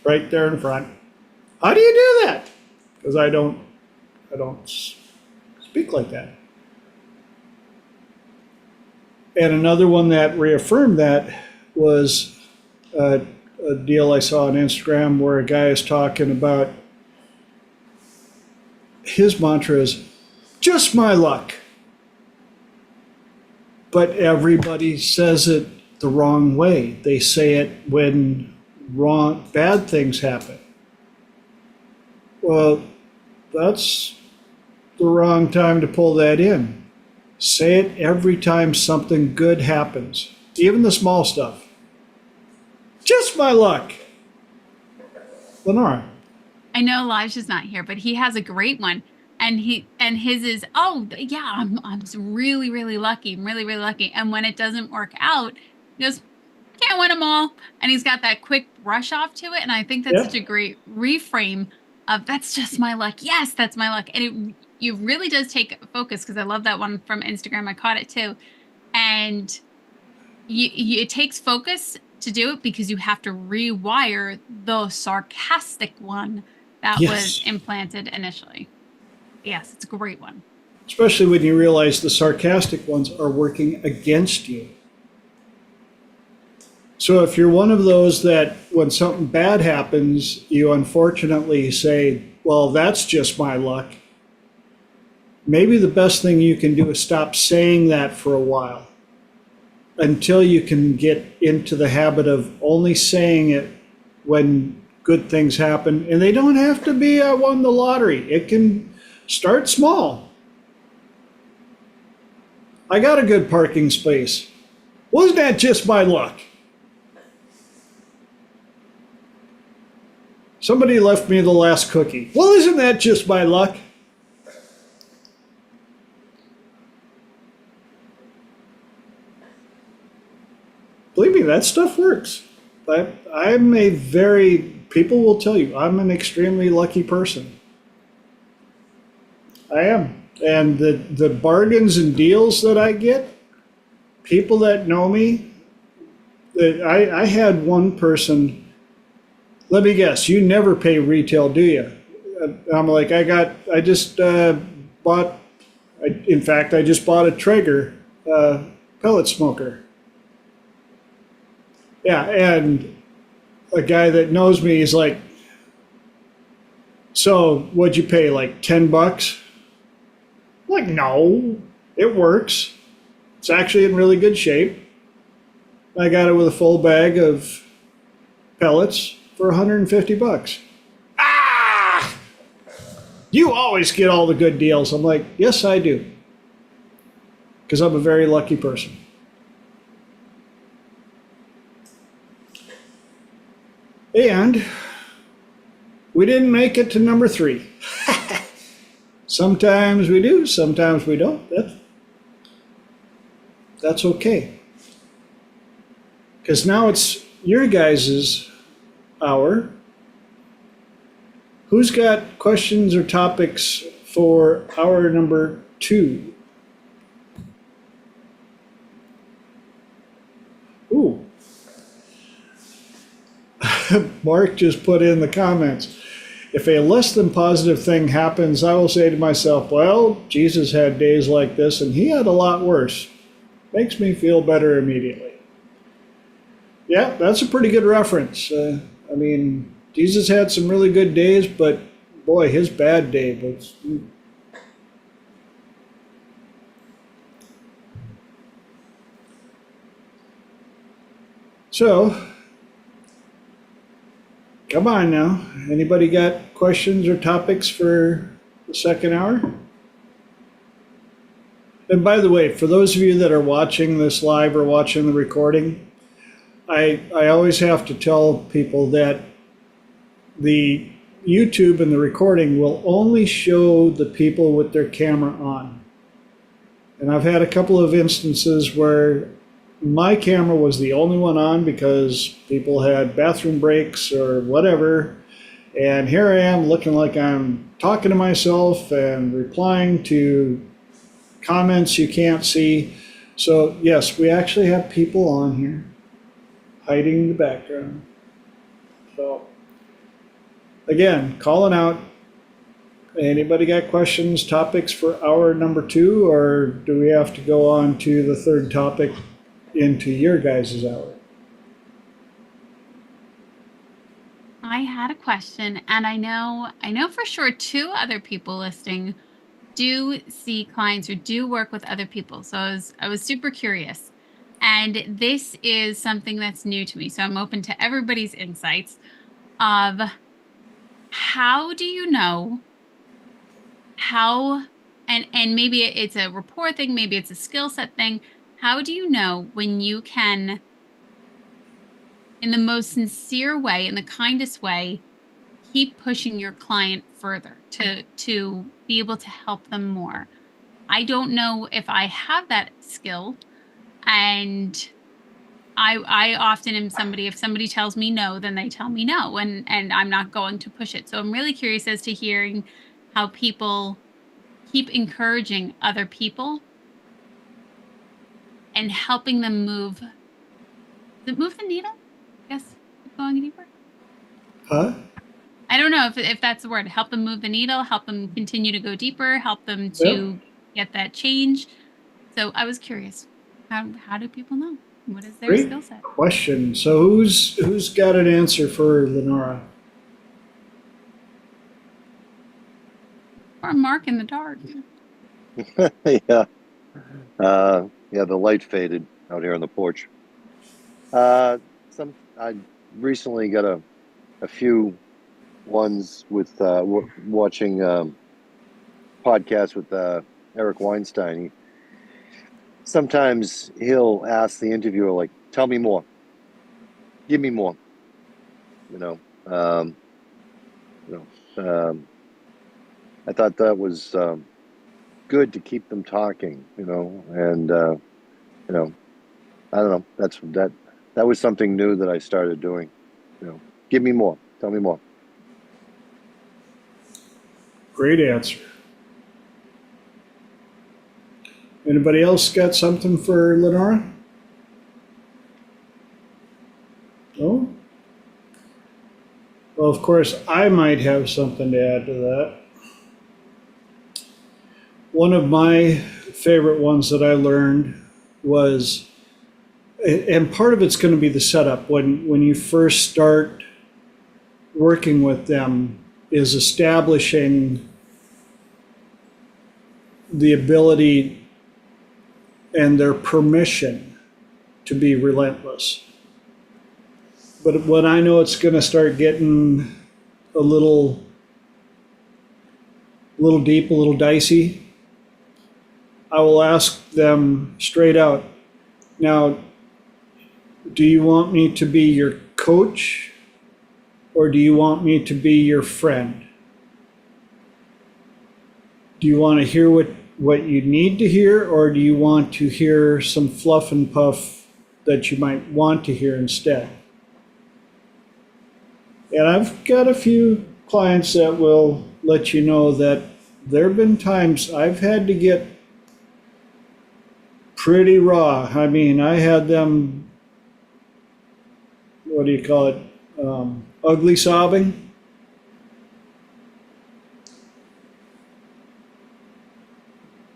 right there in front. How do you do that? Because I don't speak like that. And another one that reaffirmed that was a deal I saw on Instagram where a guy is talking about his mantra is just my luck. But everybody says it the wrong way. They say it when bad things happen. Well, that's the wrong time to pull that in. Say it every time something good happens, even the small stuff. Just my luck. Lenora. I know Elijah's not here, but he has a great one. And his is, oh yeah, I'm really, really lucky. I'm really, really lucky. And when it doesn't work out, he goes, can't win them all. And he's got that quick brush off to it. And I think that's such a great reframe of, that's just my luck. Yes, that's my luck. And it really does take focus, because I love that one from Instagram. I caught it too. And it takes focus to do it, because you have to rewire the sarcastic one that was implanted initially. Yes, it's a great one. Especially when you realize the sarcastic ones are working against you. So if you're one of those that when something bad happens, you unfortunately say, well, that's just my luck. Maybe the best thing you can do is stop saying that for a while. until you can get into the habit of only saying it when good things happen. And they don't have to be, I won the lottery. It can start small. I got a good parking space. Wasn't that just my luck? Somebody left me the last cookie. Well, isn't that just my luck? Believe me, that stuff works. I'm a very, people will tell you, I'm an extremely lucky person. I am. And the bargains and deals that I get, people that know me, I had one person, let me guess, you never pay retail, do you? I'm like, I just bought, in fact, I just bought a Traeger pellet smoker. Yeah, and a guy that knows me, he's like, so what'd you pay, like $10? I'm like, no, it works. It's actually in really good shape. I got it with a full bag of pellets for $150. Ah! You always get all the good deals. I'm like, yes, I do. Because I'm a very lucky person. And we didn't make it to number 3. Sometimes we do, sometimes we don't. That's okay. Because now it's your guys' hour. Who's got questions or topics for hour number 2? Ooh. Mark just put in the comments. If a less than positive thing happens, I will say to myself, well, Jesus had days like this and he had a lot worse. Makes me feel better immediately. Yeah, that's a pretty good reference. I mean, Jesus had some really good days, but boy, his bad day was. So, come on now. Anybody got questions or topics for the second hour? And by the way, for those of you that are watching this live or watching the recording, I always have to tell people that the YouTube and the recording will only show the people with their camera on. And I've had a couple of instances where my camera was the only one on because people had bathroom breaks or whatever. And here I am looking like I'm talking to myself and replying to comments you can't see. So yes, we actually have people on here hiding in the background. So again, calling out. Anybody got questions, topics for hour number 2, or do we have to go on to the third topic into your guys' hour? I had a question, and I know for sure 2 other people listening do see clients or do work with other people. So I was super curious. And this is something that's new to me. So I'm open to everybody's insights of how do you know how, and maybe it's a rapport thing, maybe it's a skill set thing. How do you know when you can, in the most sincere way, in the kindest way, keep pushing your client further to be able to help them more? I don't know if I have that skill, and I often am somebody, if somebody tells me no, then they tell me no, and I'm not going to push it. So I'm really curious as to hearing how people keep encouraging other people and helping them move. Does it move the needle? I guess keep going deeper. Huh? I don't know if that's the word. Help them move the needle, help them continue to go deeper, help them to get that change. So I was curious, how do people know? What is their Great skill set? question. So who's got an answer for Lenora? Or a mark in the dark. Yeah. Yeah, the light faded. out here on the porch. I recently got a few ones with watching podcasts with Eric Weinstein. Sometimes he'll ask the interviewer, like, "Tell me more, give me more," you know. I thought that was good to keep them talking, and I don't know. That was something new that I started doing. Give me more, tell me more. Great answer. Anybody else got something for Lenora? No? Well, of course, I might have something to add to that. One of my favorite ones that I learned was, and part of it's going to be the setup when you first start working with them, is establishing the ability and their permission to be relentless. But when I know it's going to start getting a little deep, a little dicey, I will ask them straight out, now, do you want me to be your coach or do you want me to be your friend? Do you want to hear what you need to hear, or do you want to hear some fluff and puff that you might want to hear instead? And I've got a few clients that will let you know that there have been times I've had to get pretty raw. I mean, I had them, what do you call it, ugly sobbing.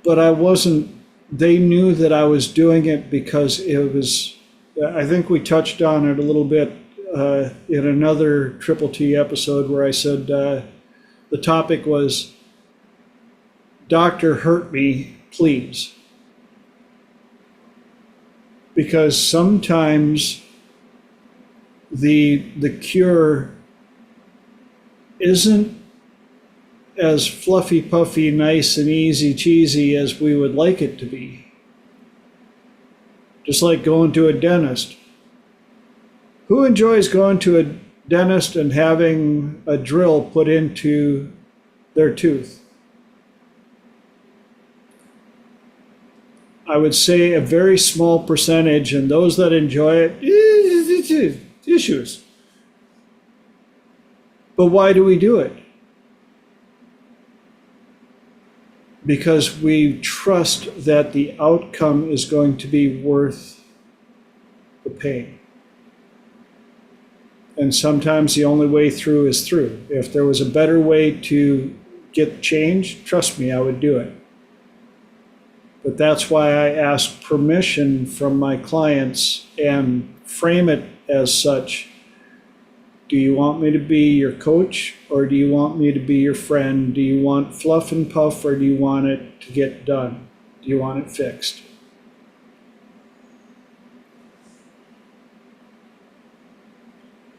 But I wasn't, they knew that I was doing it because it was, I think we touched on it a little bit in another Triple T episode where I said the topic was, "Doctor, hurt me, please." Because sometimes the cure isn't as fluffy, puffy, nice, and easy cheesy as we would like it to be. Just like going to a dentist. Who enjoys going to a dentist and having a drill put into their tooth? I would say a very small percentage, and those that enjoy it, issues. But why do we do it? Because we trust that the outcome is going to be worth the pain. And sometimes the only way through is through. If there was a better way to get change, trust me, I would do it. But that's why I ask permission from my clients and frame it as such. Do you want me to be your coach, or do you want me to be your friend? Do you want fluff and puff, or do you want it to get done? Do you want it fixed?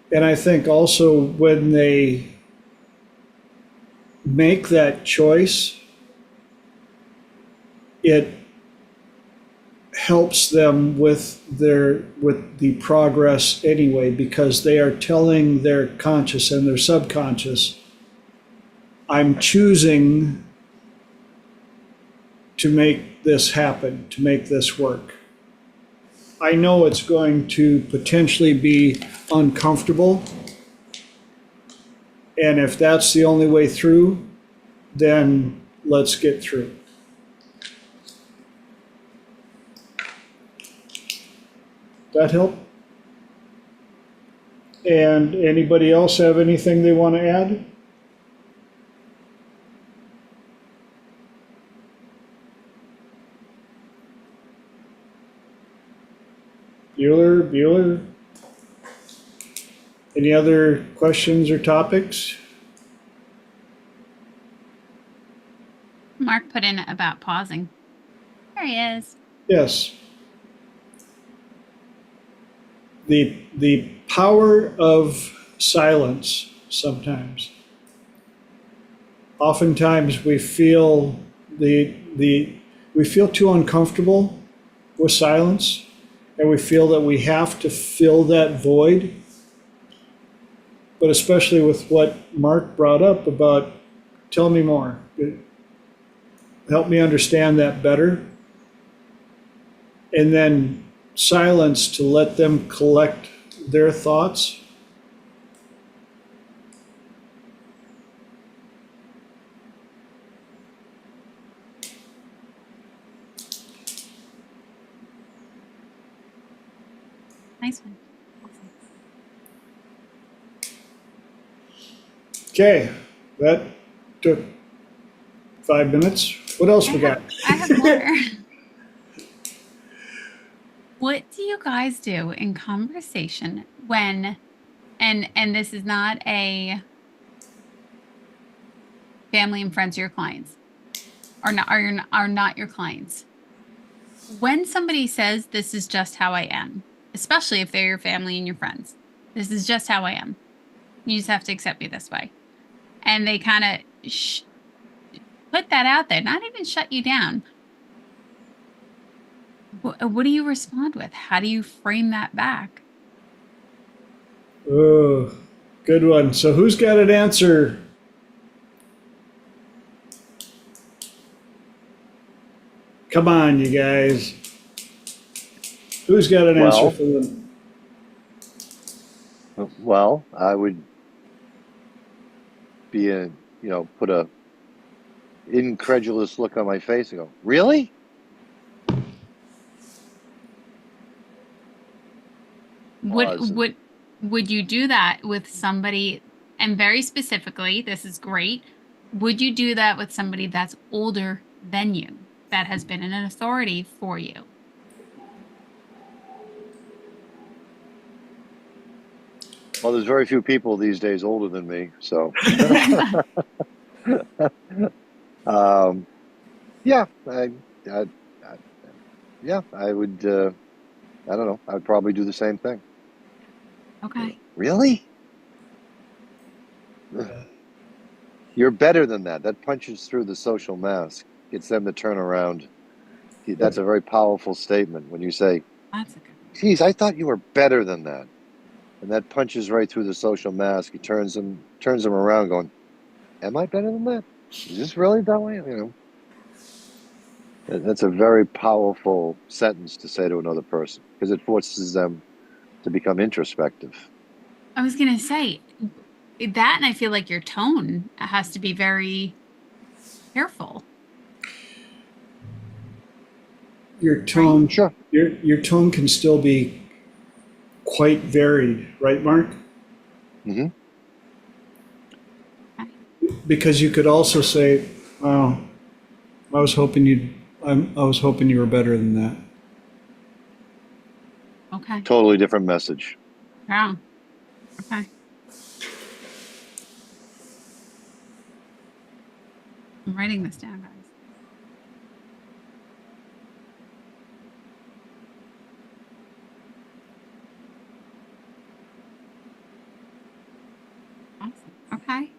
And I think also when they make that choice, it helps them with the progress anyway, because they are telling their conscious and their subconscious, I'm choosing to make this happen, to make this work. I know it's going to potentially be uncomfortable, and if that's the only way through, then let's get through. That help? And anybody else have anything they want to add? Bueller? Any other questions or topics? Mark put in about pausing. There he is. Yes. the power of silence sometimes. Oftentimes we feel we feel too uncomfortable with silence, and we feel that we have to fill that void. But especially with what Mark brought up about, tell me more, help me understand that better, and then silence to let them collect their thoughts. Nice one. Okay, that took 5 minutes. What else we got? I have more. What do you guys do in conversation when, and this is not a family and friends, your clients, are not your clients. When somebody says, this is just how I am, especially if they're your family and your friends, this is just how I am. You just have to accept me this way. And they kind of put that out there, not even shut you down. What do you respond with? How do you frame that back? Oh, good one. So who's got an answer? Come on, you guys. Who's got an answer for them? Well, I would put a incredulous look on my face and go, really? Would you do that with somebody, and very specifically, this is great, would you do that with somebody that's older than you, that has been an authority for you? Well, there's very few people these days older than me, so. Yeah, I would. I don't know. I'd probably do the same thing. Okay. Really? You're better than that. That punches through the social mask, gets them to turn around. That's a very powerful statement when you say, That's a good one. geez, I thought you were better than that. And that punches right through the social mask. It turns them around going, am I better than that? Is this really that way? That's a very powerful sentence to say to another person because it forces them to become introspective. I was going to say that, and I feel like your tone has to be very careful. Your tone, Right? Sure. Your tone can still be quite varied, right, Mark? Mm-hmm. Because you could also say, "Oh, I was hoping you were better than that." Okay. Totally different message. Yeah. Okay. I'm writing this down, guys. Awesome. Okay.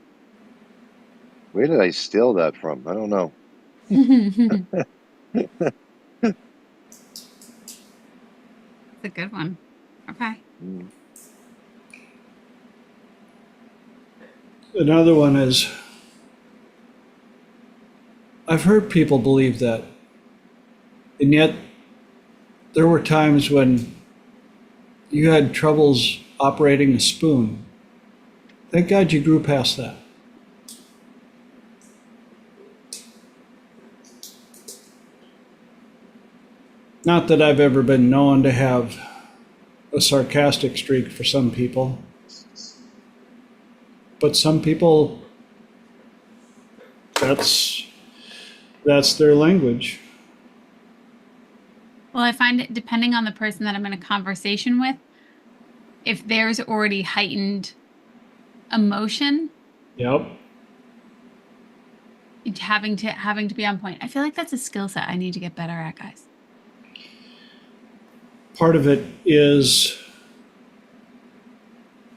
Where did I steal that from? I don't know. It's a good one. Okay. Another one is, I've heard people believe that, and yet there were times when you had troubles operating a spoon. Thank God you grew past that. Not that I've ever been known to have a sarcastic streak for some people, but some people, that's their language. Well, I find it, depending on the person that I'm in a conversation with, if there's already heightened emotion, Yep. having to be on point. I feel like that's a skill set I need to get better at, guys. Part of it is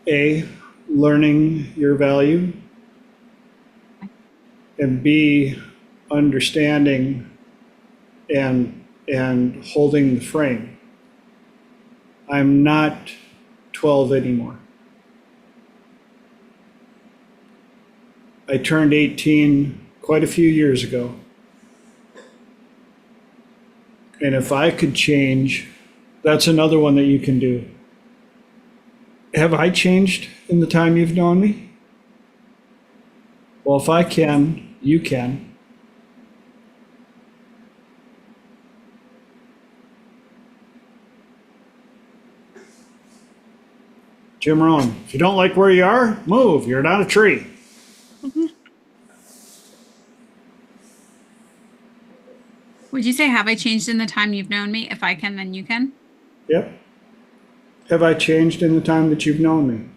A, learning your value, and B, understanding and holding the frame. I'm not 12 anymore. I turned 18 quite a few years ago. And if I could change, that's another one that you can do. Have I changed in the time you've known me? Well, if I can, you can. Jim Rohn, if you don't like where you are, move. You're not a tree. Would you say, have I changed in the time you've known me? If I can, then you can. Yep. Have I changed in the time that you've known me?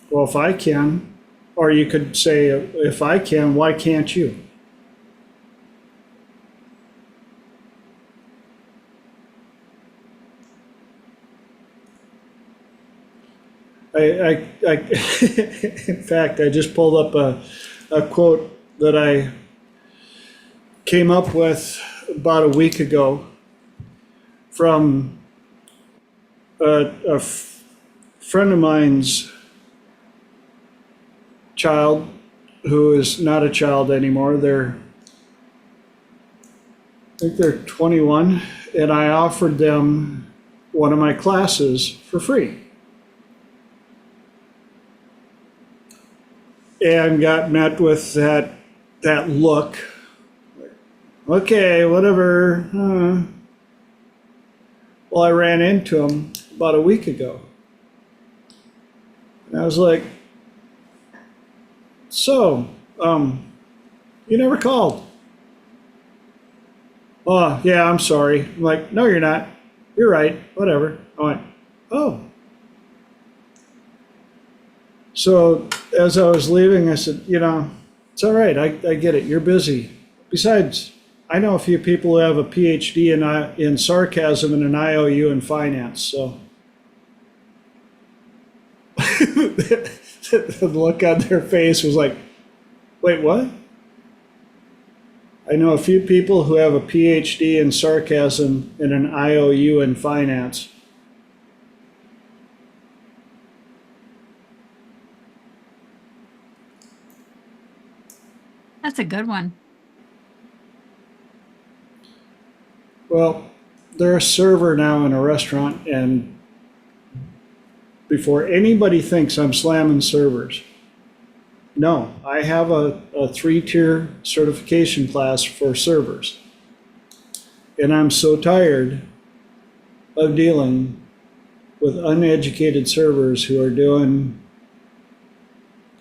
Well, if I can, or you could say, if I can, why can't you? In fact, I just pulled up a quote that I came up with about a week ago from a friend of mine's child who is not a child anymore. I think they're 21, and I offered them one of my classes for free. And got met with that look. Okay, whatever. Well, I ran into him about a week ago. And I was like, so, you never called. Oh, yeah, I'm sorry. I'm like, no, you're not. You're right. Whatever. I went, oh. So as I was leaving, I said, it's all right. I get it. You're busy. Besides, I know a few people who have a PhD in sarcasm and an IOU in finance. So the look on their face was like, wait, what? I know a few people who have a PhD in sarcasm and an IOU in finance. That's a good one. Well, they're a server now in a restaurant, and before anybody thinks I'm slamming servers, no, I have a 3-tier certification class for servers. And I'm so tired of dealing with uneducated servers who are doing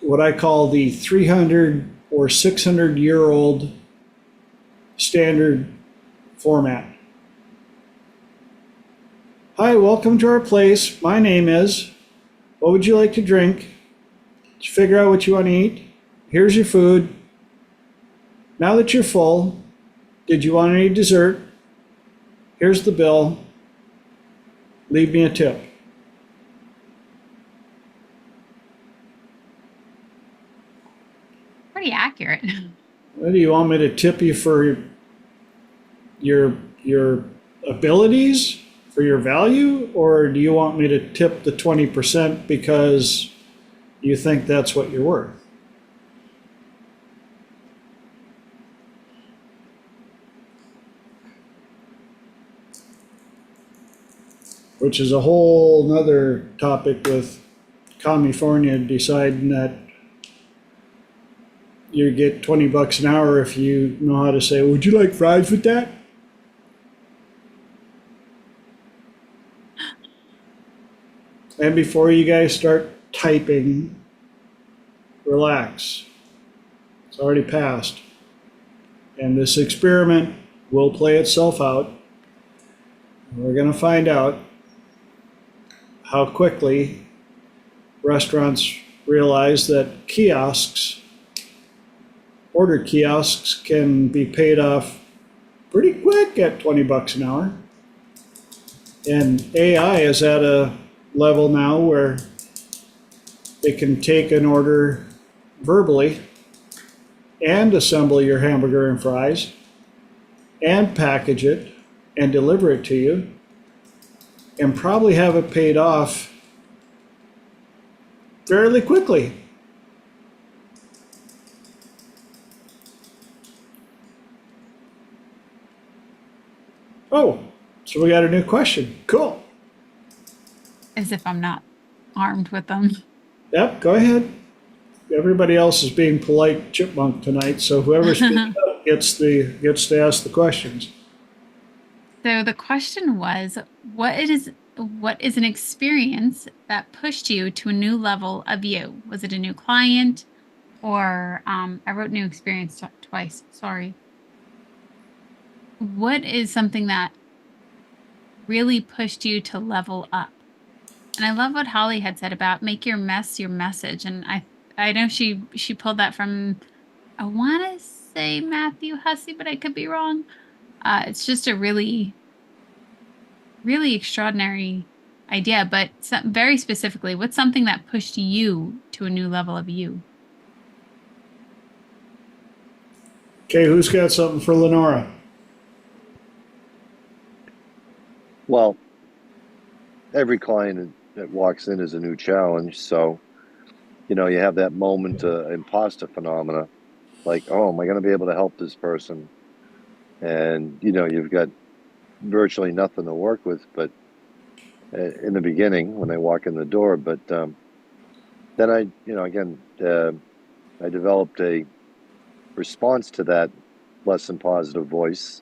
what I call the 300 or 600-year-old standard format. Hi, welcome to our place. My name is, what would you like to drink? Did you figure out what you want to eat? Here's your food. Now that you're full, did you want any dessert? Here's the bill. Leave me a tip. Pretty accurate. What, do you want me to tip you for your abilities, for your value, or do you want me to tip the 20% because you think that's what you're worth? Which is a whole nother topic with California deciding that you get $20 an hour if you know how to say, would you like fries with that? And before you guys start typing, relax. It's already passed. And this experiment will play itself out. We're going to find out how quickly restaurants realize that order kiosks can be paid off pretty quick at $20 an hour. And AI is at a level now where they can take an order verbally and assemble your hamburger and fries and package it and deliver it to you and probably have it paid off fairly quickly. Oh, so we got a new question. Cool. As if I'm not armed with them. Yep, go ahead. Everybody else is being polite chipmunk tonight, so whoever speaks up gets to ask the questions. So the question was, what is an experience that pushed you to a new level of you? Was it a new client, or I wrote new experience twice. Sorry. What is something that really pushed you to level up? And I love what Holly had said about make your mess your message. And I know she pulled that from, I want to say Matthew Hussey, but I could be wrong. It's just a really, really extraordinary idea. But very specifically, what's something that pushed you to a new level of you? Okay, who's got something for Lenora? Well, every client that walks in is a new challenge. So, you know, you have that moment, imposter phenomena, like, oh, am I going to be able to help this person? And, you know, you've got virtually nothing to work with, but in the beginning when they walk in the door. But then I, you know, again, I developed a response to that less than positive voice.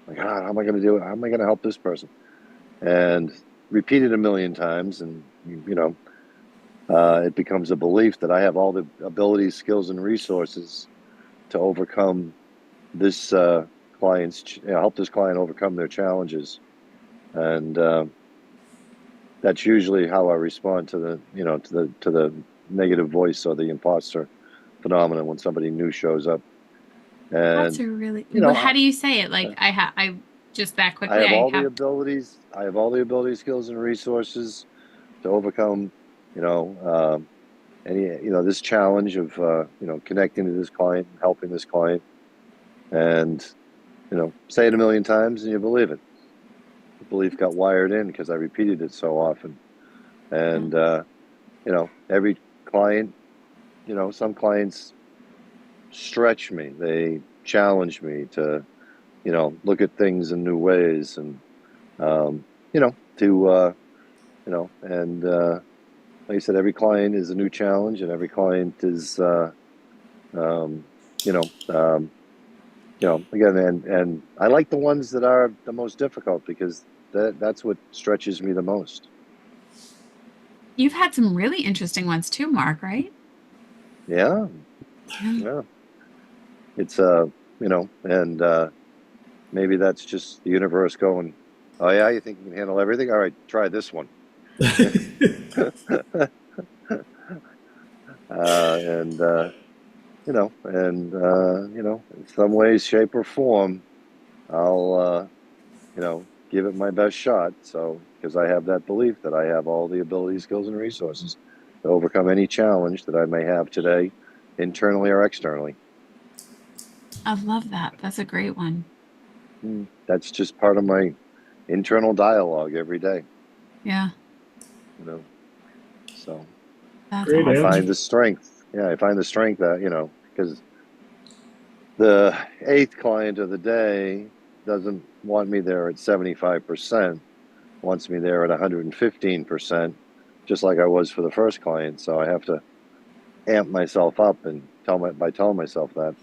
Like, how am I going to do it? How am I going to help this person? And repeat it a million times, and you know, it becomes a belief that I have all the abilities, skills, and resources to overcome this client's, you know, help this client overcome their challenges, and that's usually how I respond to the, you know, to the negative voice or the imposter phenomenon when somebody new shows up. That's And a really, you know, how do you say it? Like I just that I quickly, have all the abilities. I have all the abilities, skills, and resources to overcome, you know, any, you know, this challenge of, you know, connecting to this client and helping this client, and, you know, say it a million times and you believe it. The belief got wired in because I repeated it so often. And, you know, every client, you know, some clients stretch me. They challenge me to, you know, look at things in new ways, and, you know, to, you know, and, like I said, every client is a new challenge, and every client is, you know, you know, again, and I like the ones that are the most difficult because that's what stretches me the most. You've had some really interesting ones too, Mark, right? Yeah, Yeah. yeah. It's, you know, and maybe that's just the universe going, oh yeah, you think you can handle everything? All right, try this one. And you know, and you know, in some ways, shape, or form, I'll you know, give it my best shot. So, because I have that belief that I have all the abilities, skills, and resources to overcome any challenge that I may have today, internally or externally. I love that. That's a great one. That's just part of my internal dialogue every day, Yeah, you know. So that's Great I awesome. find answer. the strength. Yeah, I find the strength that, you know, because the eighth client of the day doesn't want me there at 75%, wants me there at 115%, just like I was for the first client. So I have to amp myself up and tell myself that.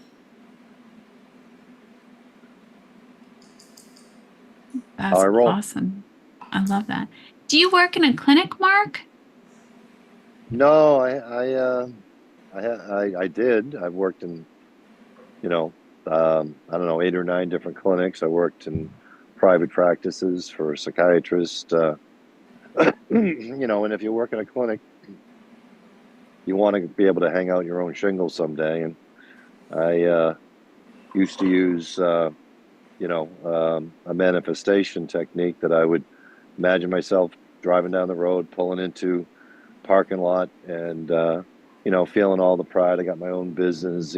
How That's I roll. awesome. I love that. Do you work in a clinic, Mark? No, I did. I've worked in, you know, I don't know, 8 or 9 different clinics. I worked in private practices for psychiatrists. You know, and if you work in a clinic, you want to be able to hang out your own shingles someday. And I used to use, you know, a manifestation technique that I would imagine myself driving down the road, pulling into parking lot, and feeling all the pride. I got my own business,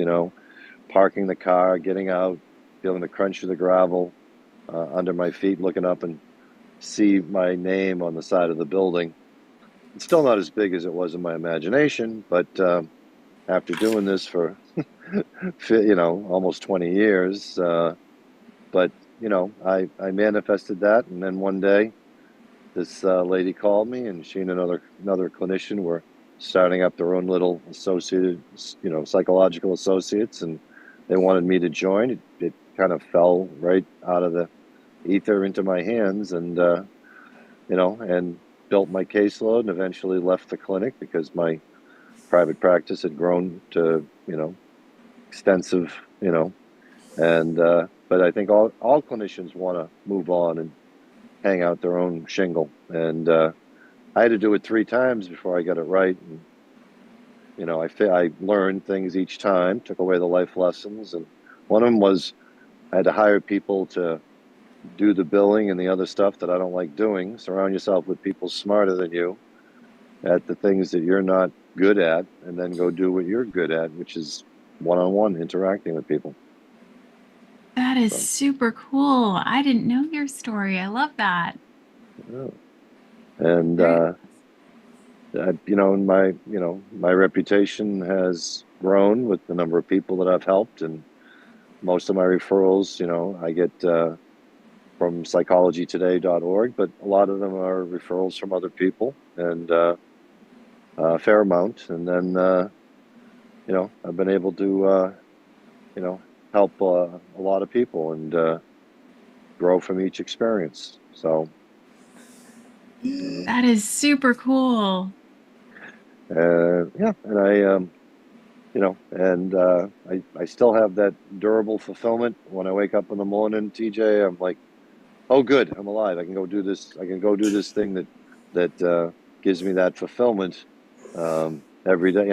parking the car, getting out, feeling the crunch of the gravel under my feet, looking up and see my name on the side of the building. It's still not as big as it was in my imagination, but after doing this for almost 20 years, but I manifested that, and then one day this lady called me, and she and another clinician were starting up their own little associated, psychological associates, and they wanted me to join. It kind of fell right out of the ether into my hands, and and built my caseload, and eventually left the clinic because my private practice had grown to extensive, and but I think all clinicians want to move on and hang out their own shingle, and I had to do it 3 times before I got it right. And I learned things each time, took away the life lessons, and one of them was I had to hire people to do the billing and the other stuff that I don't like doing. Surround yourself with people smarter than you at the things that you're not good at, and then go do what you're good at, which is one-on-one interacting with people. That is super cool. I didn't know your story. I love that. Yeah. And Very- my reputation has grown with the number of people that I've helped, and most of my referrals, I get from psychologytoday.org, but a lot of them are referrals from other people, and a fair amount. And then I've been able to help a lot of people and grow from each experience. So That is super cool. yeah, and I still have that durable fulfillment when I wake up in the morning, TJ. I'm like, oh, good, I'm alive. I can go do this. I can go do this thing that gives me that fulfillment every day.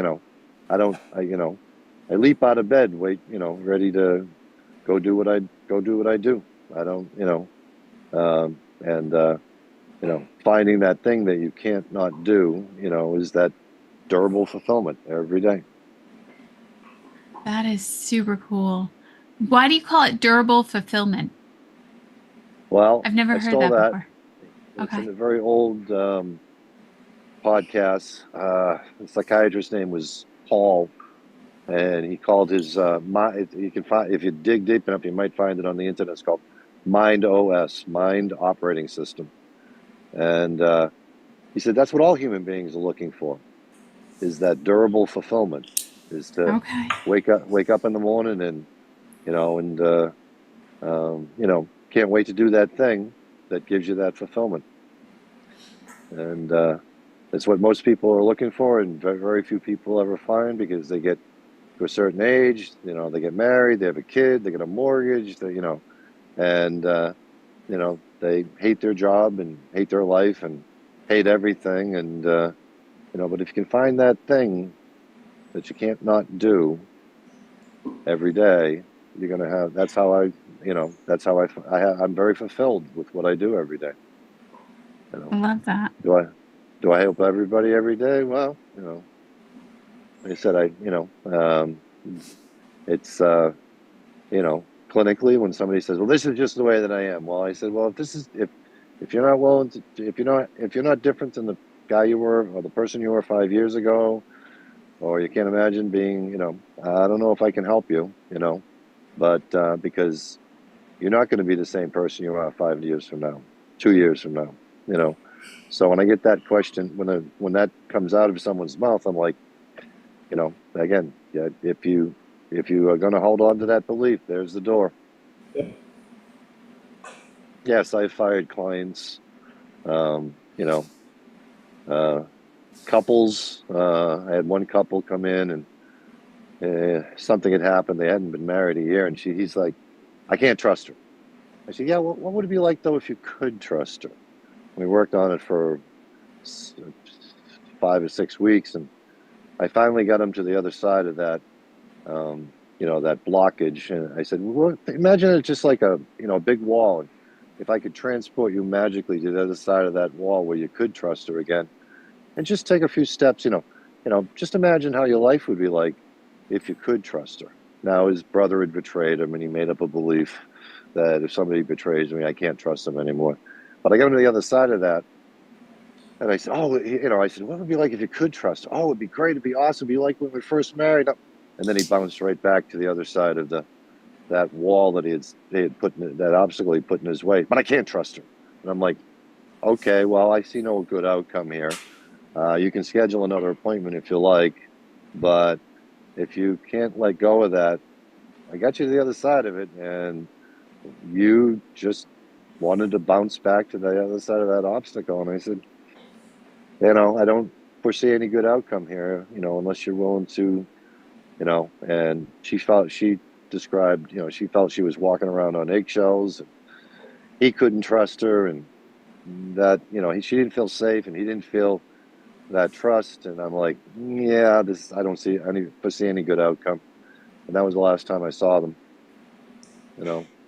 I leap out of bed, ready to go do what I do. I don't, finding that thing that you can't not do, is that durable fulfillment every day. That is super cool. Why do you call it durable fulfillment? Well, I've never I heard stole that that. before. It's Okay. in a very old podcast. The psychiatrist's name was Paul, and he called his mind. You can find, if you dig deep enough, you might find it on the internet. It's called Mind OS, Mind Operating System, and he said that's what all human beings are looking for, is that durable fulfillment, is to Okay. wake up in the morning and can't wait to do that thing that gives you that fulfillment. And that's what most people are looking for, and very, very few people ever find, because they get to a certain age, they get married, they have a kid, they get a mortgage, and they hate their job and hate their life and hate everything. And but if you can find that thing that you can't not do every day, you're gonna have. That's how I'm very fulfilled with what I do every day. I love that. Do I help everybody every day? Well, like I said, it's clinically, when somebody says, "Well, this is just the way that I am," well, I said, "Well, if you're not willing to, if you're not different than the guy you were or the person you were 5 years ago, or you can't imagine being, I don't know if I can help you, but because you're not going to be the same person you are 5 years from now, 2 years from now, So when I get that question, when that comes out of someone's mouth, I'm like, again, yeah, if you are going to hold on to that belief, there's the door. Yep. Yes, I've fired clients, couples. I had one couple come in, and something had happened. They hadn't been married a year, and he's like, I can't trust her. I said, yeah, well, what would it be like, though, if you could trust her? We worked on it for 5 or 6 weeks, and I finally got him to the other side of that, that blockage. And I said, well, imagine it's just like a big wall. if I could transport you magically to the other side of that wall where you could trust her again, and just take a few steps, just imagine how your life would be like if you could trust her. Now his brother had betrayed him, and he made up a belief that if somebody betrays me, I can't trust them anymore. But I got him to the other side of that, and I said, I said, what would it be like if you could trust her? Oh, it'd be great. It'd be awesome. It'd be like when we first married. And then he bounced right back to the other side of that wall that they had put that obstacle he put in his way. But I can't trust her. And I'm like, okay, well, I see no good outcome here. You can schedule another appointment if you like, but if you can't let go of that, I got you to the other side of it, and you just wanted to bounce back to the other side of that obstacle. And I said, I don't foresee any good outcome here, unless you're willing to, and she described, she felt she was walking around on eggshells, and he couldn't trust her, and that, she didn't feel safe, and he didn't feel that trust. And I'm like, yeah, I don't foresee any good outcome. And that was the last time I saw them,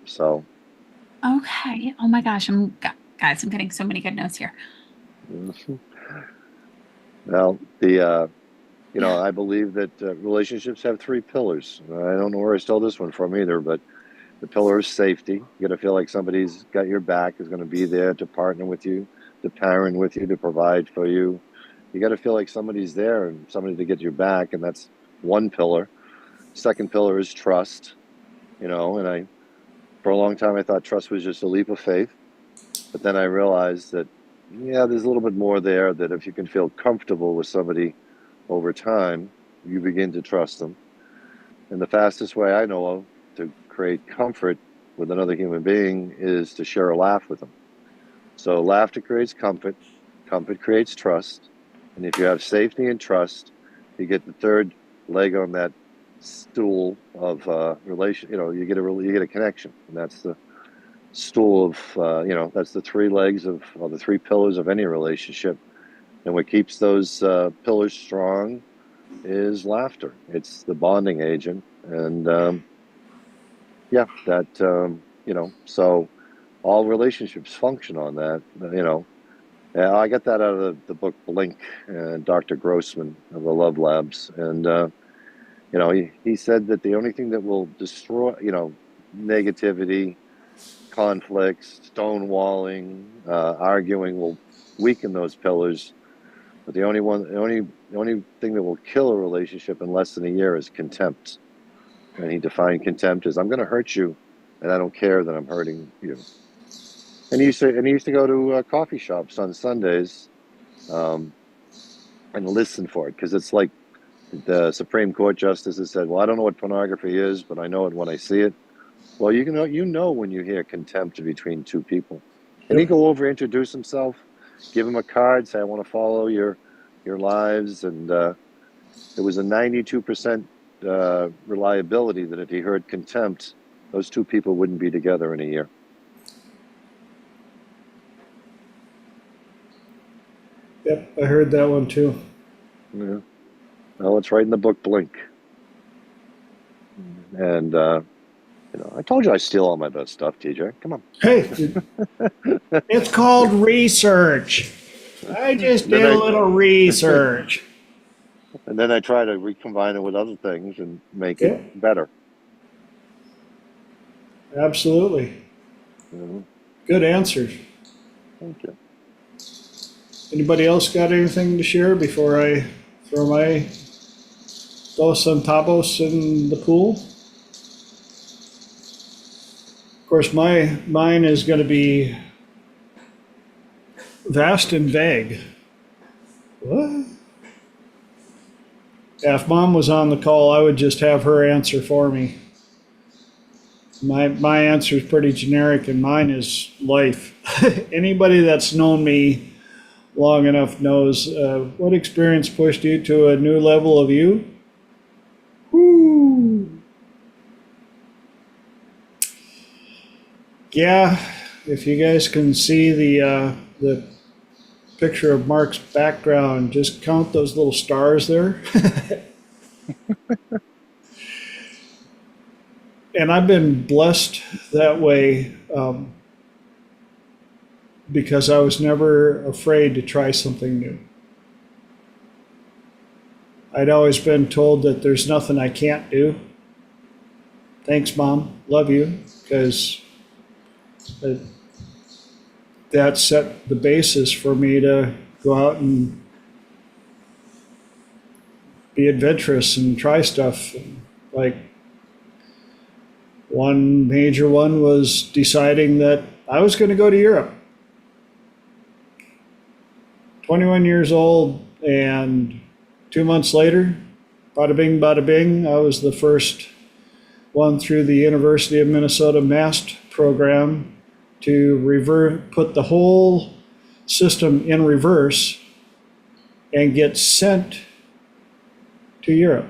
so. Okay. Oh my gosh. Guys, I'm getting so many good notes here. Well, I believe that relationships have three pillars. I don't know where I stole this one from either, but the pillar is safety. You got to feel like somebody's got your back, is going to be there to partner with you, to parent with you, to provide for you. You got to feel like somebody's there and somebody to get your back, and that's one pillar. Second pillar is trust. And for a long time I thought trust was just a leap of faith, but then I realized that there's a little bit more there. That if you can feel comfortable with somebody over time, you begin to trust them. And the fastest way I know of to create comfort with another human being is to share a laugh with them. So laughter creates comfort, comfort creates trust, and if you have safety and trust, you get the third leg on that stool of relation. You get a connection, and that's the stool of that's the three legs or the three pillars of any relationship. And what keeps those pillars strong is laughter. It's the bonding agent, and so all relationships function on that. I got that out of the book Blink, Dr. Grossman of the Love Labs, and he said that the only thing that will destroy negativity, conflicts, stonewalling, arguing will weaken those pillars. But the only thing that will kill a relationship in less than a year is contempt. And he defined contempt as, I'm going to hurt you, and I don't care that I'm hurting you. And he used to go to coffee shops on Sundays, and listen for it, because it's like the Supreme Court justices said, well, I don't know what pornography is, but I know it when I see it. Well, you know when you hear contempt between two people. And he go over, introduce himself, give him a card, say, I want to follow your lives. And it was a 92% reliability that if he heard contempt, those two people wouldn't be together in a year. Yep, I heard that one too. Yeah. Well, it's right in the book Blink. And I told you I steal all my best stuff, TJ. Come on. Hey, it's called research. I just did a little research. And then I try to recombine it with other things and make it better. Absolutely. Mm-hmm. Good answers. Thank you. Anybody else got anything to share before I throw my Dos Centavos in the pool? Of course, mine is going to be vast and vague. What? Yeah, if Mom was on the call, I would just have her answer for me. My answer is pretty generic, and mine is life. Anybody that's known me long enough knows what experience pushed you to a new level of you. Woo. Yeah, if you guys can see the picture of Mark's background, just count those little stars there. And I've been blessed that way. because I was never afraid to try something new. I'd always been told that there's nothing I can't do. Thanks, Mom. Love you, because that set the basis for me to go out and be adventurous and try stuff. Like, one major one was deciding that I was going to go to Europe. 21 years old, and 2 months later, bada bing, bada bing, I was the first one through the University of Minnesota MAST program to put the whole system in reverse and get sent to Europe.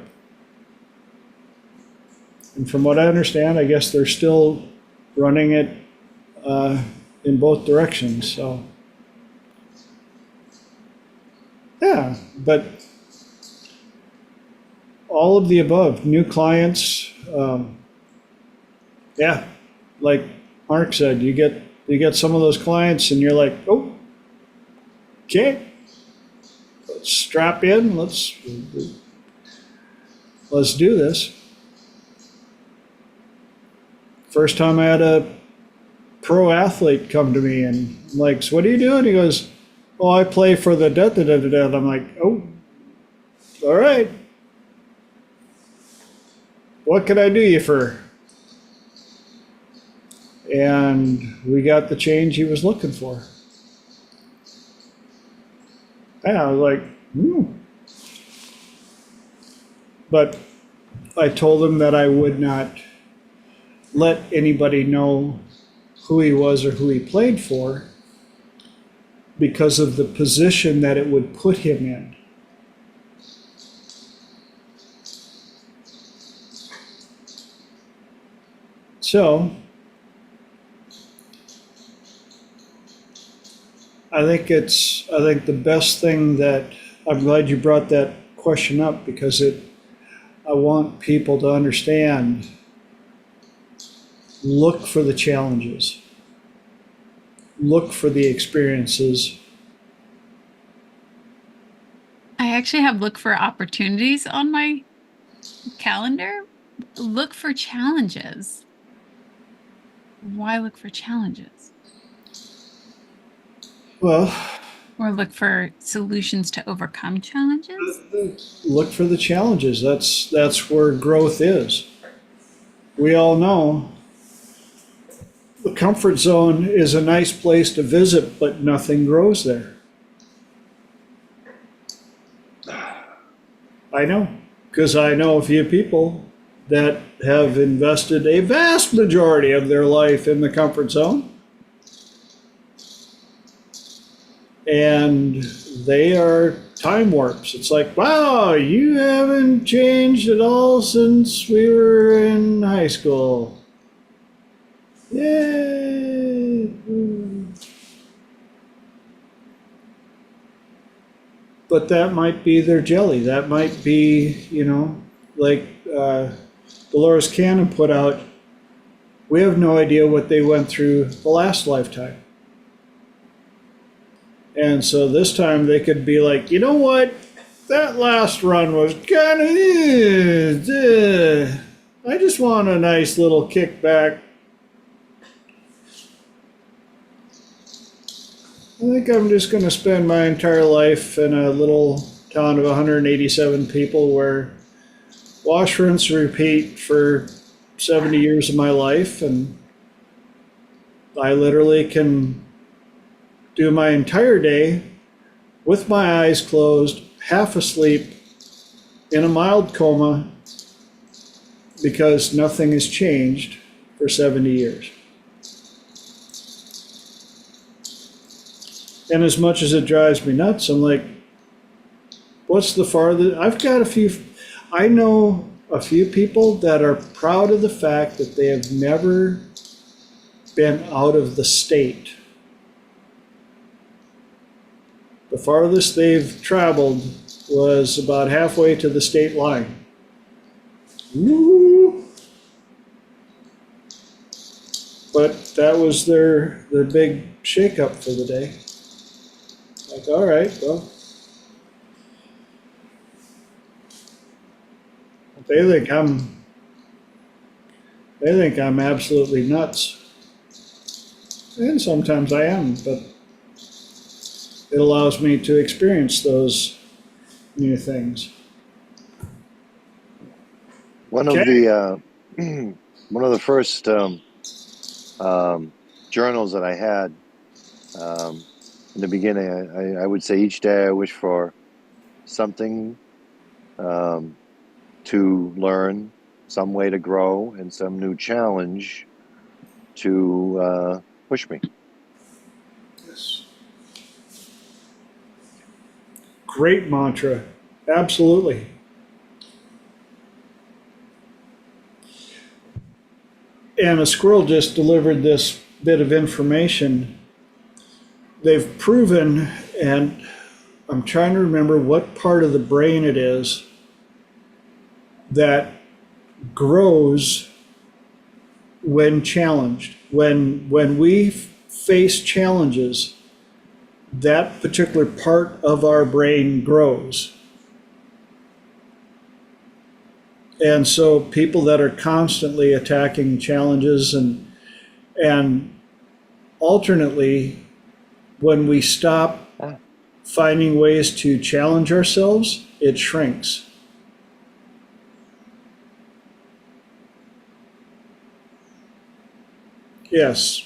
And from what I understand, I guess they're still running it in both directions. So, yeah, but all of the above, new clients, yeah, like Mark said, you get some of those clients and you're like, oh, okay, let's strap in, let's do this. First time I had a pro athlete come to me and I'm like, so what are you doing? He goes, oh, I play for the da-da-da-da-da. And I'm like, oh, all right. What can I do you for? And we got the change he was looking for. And I was like, But I told him that I would not let anybody know who he was or who he played for because of the position that it would put him in. So, I think the best thing that, I'm glad you brought that question up because I want people to understand, look for the challenges, look for the experiences. I actually have look for opportunities on my calendar. Look for challenges. Why look for challenges? Well, or look for solutions to overcome challenges? Look for the challenges. That's where growth is. We all know the comfort zone is a nice place to visit, but nothing grows there. I know, because I know a few people that have invested a vast majority of their life in the comfort zone. And they are time warps. It's like, wow, you haven't changed at all since we were in high school. Yay! But that might be their jelly. That might be, like Dolores Cannon put out, we have no idea what they went through the last lifetime. And so this time they could be like, you know what? That last run was kind of, I just want a nice little kickback. I think I'm just going to spend my entire life in a little town of 187 people where wash, rinse, repeat for 70 years of my life. And I literally can do my entire day with my eyes closed, half asleep, in a mild coma, because nothing has changed for 70 years. And as much as it drives me nuts, I'm like, what's the farthest? I know a few people that are proud of the fact that they have never been out of the state. The farthest they've traveled was about halfway to the state line. Woo! but that was their big shakeup for the day. Like, all right, well, they think I'm absolutely nuts, and sometimes I am, but it allows me to experience those new things. One of Okay. the one of the first journals that I had in the beginning, I would say each day I wish for something to learn, some way to grow, and some new challenge to push me. Yes. Great mantra. Absolutely. And a squirrel just delivered this bit of information. They've proven, and I'm trying to remember what part of the brain it is that grows when challenged. When we face challenges, that particular part of our brain grows. And so people that are constantly attacking challenges and alternately, when we stop Ah, finding ways to challenge ourselves, it shrinks. Yes,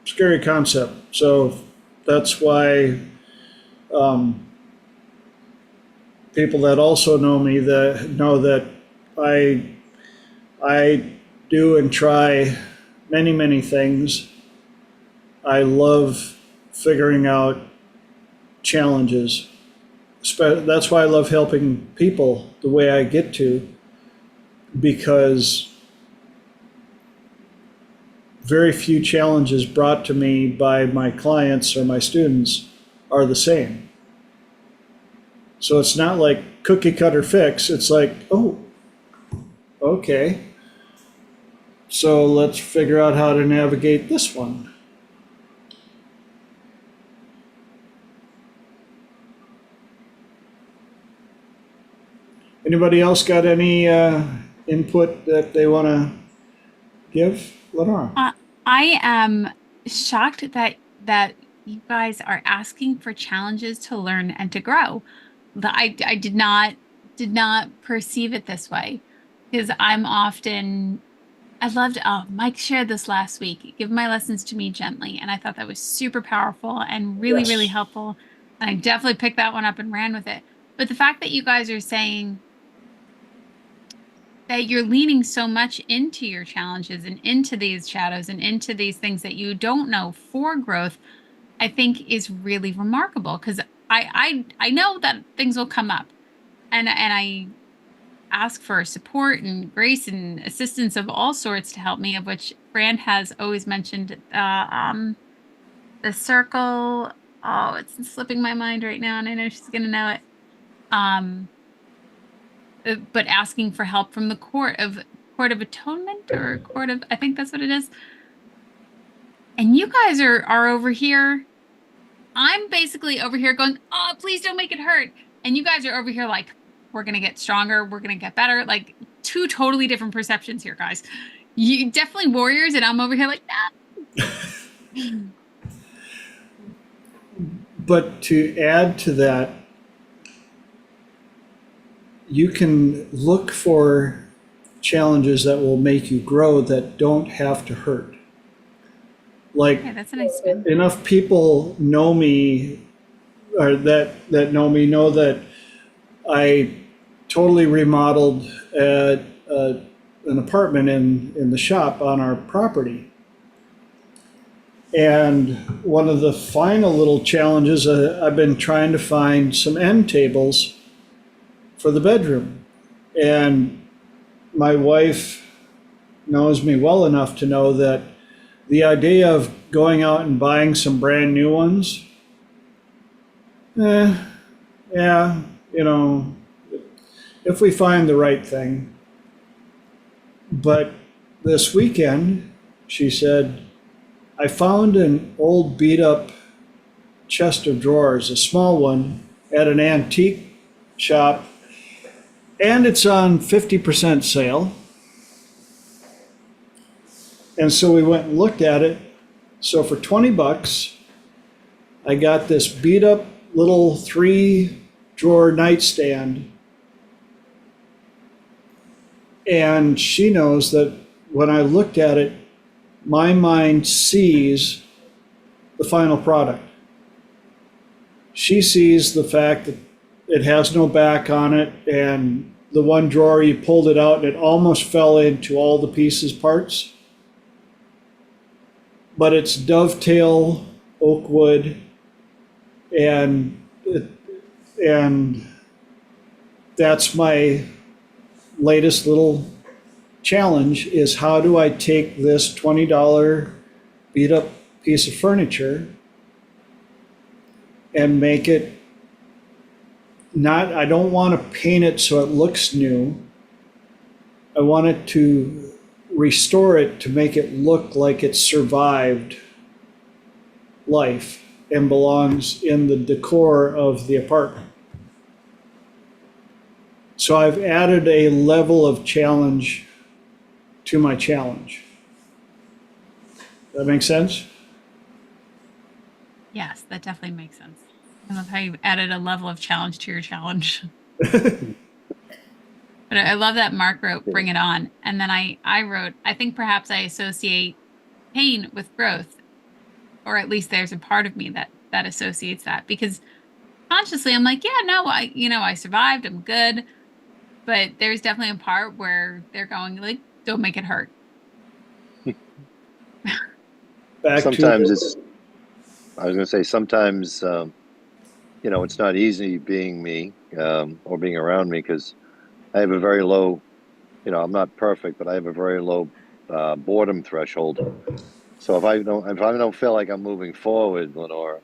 scary concept. So that's why people that also know me that know that I I do and try many things. I love figuring out challenges. That's why I love helping people the way I get to, because very few challenges brought to me by my clients or my students are the same. So it's not like cookie cutter fix. It's like, oh, okay. So let's figure out how to navigate this one. Anybody else got any input that they want to give? Lenora? I am shocked that you guys are asking for challenges to learn and to grow. I did not perceive it this way because I'm often I loved Mike shared this last week. Give my lessons to me gently, and I thought that was super powerful and really Yes. helpful. And I definitely picked that one up and ran with it. But the fact that you guys are saying that you're leaning so much into your challenges and into these shadows and into these things that you don't know for growth, I think is really remarkable because I know that things will come up and I ask for support and grace and assistance of all sorts to help me, of which Fran has always mentioned the circle. Oh, it's slipping my mind right now, and I know she's gonna know it. Um, but asking for help from the court of atonement or court of I think that's what it is. And you guys are over here. I'm basically over here going, oh, please don't make it hurt. And you guys are over here like, we're gonna get stronger, we're gonna get better. Like two totally different perceptions here, guys. You definitely warriors, and I'm over here like, nah. But to add to that, you can look for challenges that will make you grow that don't have to hurt. Like Okay, that's a nice spin. enough people know me, or that know me know that I totally remodeled an apartment in the shop on our property. And one of the final little challenges, I've been trying to find some end tables for the bedroom. And my wife knows me well enough to know that the idea of going out and buying some brand new ones, yeah, you know, if we find the right thing. But this weekend, She said, I found an old beat up chest of drawers, a small one, at an antique shop, and it's on 50% sale. And so we went and looked at it. So for 20 bucks, I got this beat up little 3-drawer nightstand. And she knows that when I looked at it, my mind sees the final product. She sees the fact that it has no back on it, and the one drawer you pulled it out and it almost fell into all the pieces parts. But it's dovetail oak wood, and that's my latest little challenge, is how do I take this $20 beat up piece of furniture and make it not, I don't want to paint it so it looks new. I want it to restore it to make it look like it survived life and belongs in the decor of the apartment. So I've added a level of challenge to my challenge. That make sense? Yes, that definitely makes sense. I love how you've added a level of challenge to your challenge. But I love that Mark wrote, bring it on. And then I wrote, I think perhaps I associate pain with growth, or at least there's a part of me that associates that, because consciously I'm like, yeah, no, I survived, I'm good. But there's definitely a part where they're going like, don't make it hurt. Sometimes it's, I was going to say, sometimes, it's not easy being me or being around me, because I have a very low, I'm not perfect, but I have a very low boredom threshold. So if I don't feel like I'm moving forward, Lenore,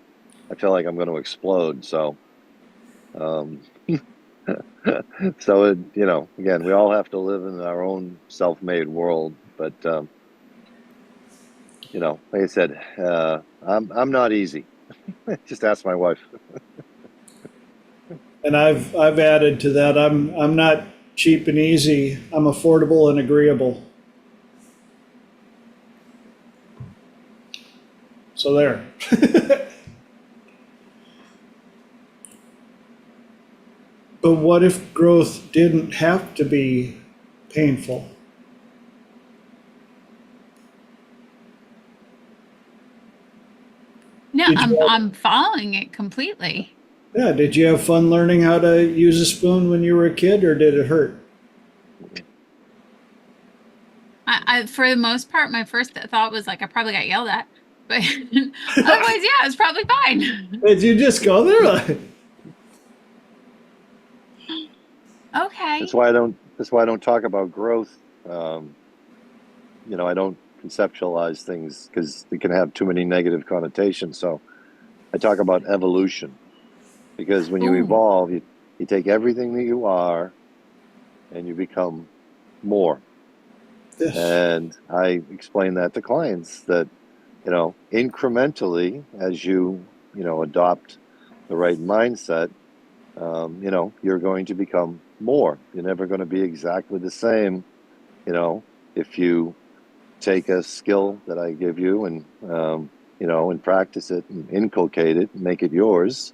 I feel like I'm going to explode. So, so again, we all have to live in our own self-made world. But like I said, I'm not easy. Just ask my wife. And I've added to that, I'm not cheap and easy, I'm affordable and agreeable. So there. But what if growth didn't have to be painful? No, Did you I'm following it completely. Yeah, did you have fun learning how to use a spoon when you were a kid, or did it hurt? I for the most part, my first thought was like, I probably got yelled at, but otherwise, yeah, it's probably fine. Did you just go there? Like, Okay. That's why I don't talk about growth. I don't conceptualize things because it can have too many negative connotations. So I talk about evolution, because when you Ooh. evolve, you take everything that you are and you become more. this. And I explain that to clients that, incrementally, as you, adopt the right mindset, you're going to become more. You're never going to be exactly the same. If you take a skill that I give you and, and practice it and inculcate it and make it yours.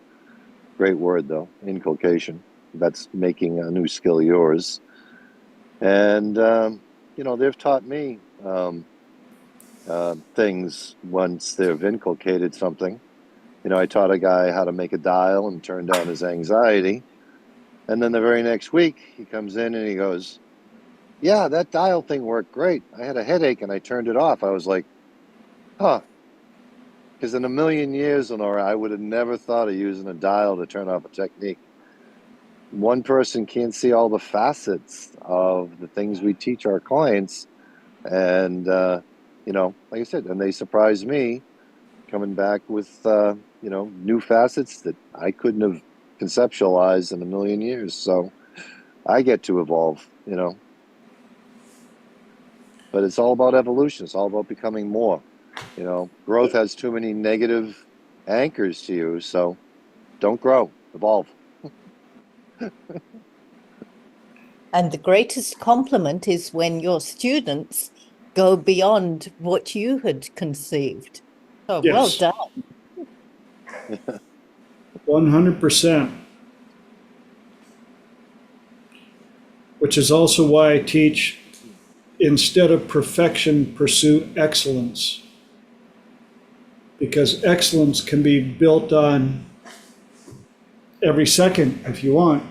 Great word though, inculcation. That's making a new skill yours. And, they've taught me things once they've inculcated something. I taught a guy how to make a dial and turn down his anxiety. And then the very next week he comes in and he goes, yeah, that dial thing worked great. I had a headache and I turned it off. I was like, huh. Because in a million years, Lenora, I would have never thought of using a dial to turn off a technique. One person can't see all the facets of the things we teach our clients. And, like I said, and they surprise me coming back with, new facets that I couldn't have conceptualized in a million years. So I get to evolve. but it's all about evolution. It's all about becoming more. You know, growth has too many negative anchors to you, so don't grow, evolve. And the greatest compliment is when your students go beyond what you had conceived. So well Yes. done. 100%. Which is also why I teach, instead of perfection, pursue excellence. Because excellence can be built on every second if you want.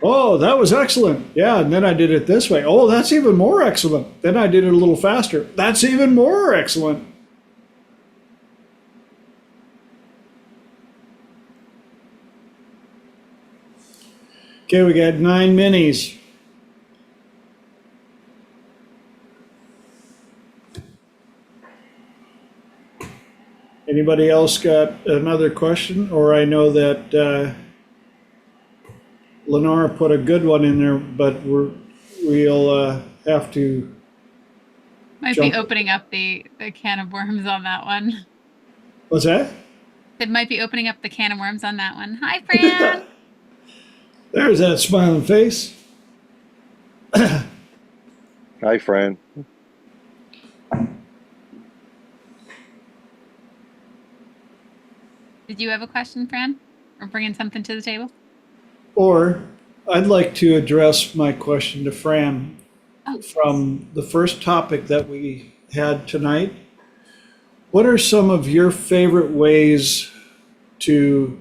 Oh, that was excellent. Yeah, and then I did it this way. Oh, that's even more excellent. Then I did it a little faster. That's even more excellent. Okay, we got 9 minis. Anybody else got another question? Or I know that Lenora put a good one in there, but we'll have to. Might Jump. be opening up the can of worms on that one. What's that? It might be opening up the can of worms on that one. Hi, Fran. There's that smiling face. Hi, Fran. Did you have a question, Fran? Or bringing something to the table? Or I'd like to address my question to Fran Oh, from the first topic that we had tonight. What are some of your favorite ways to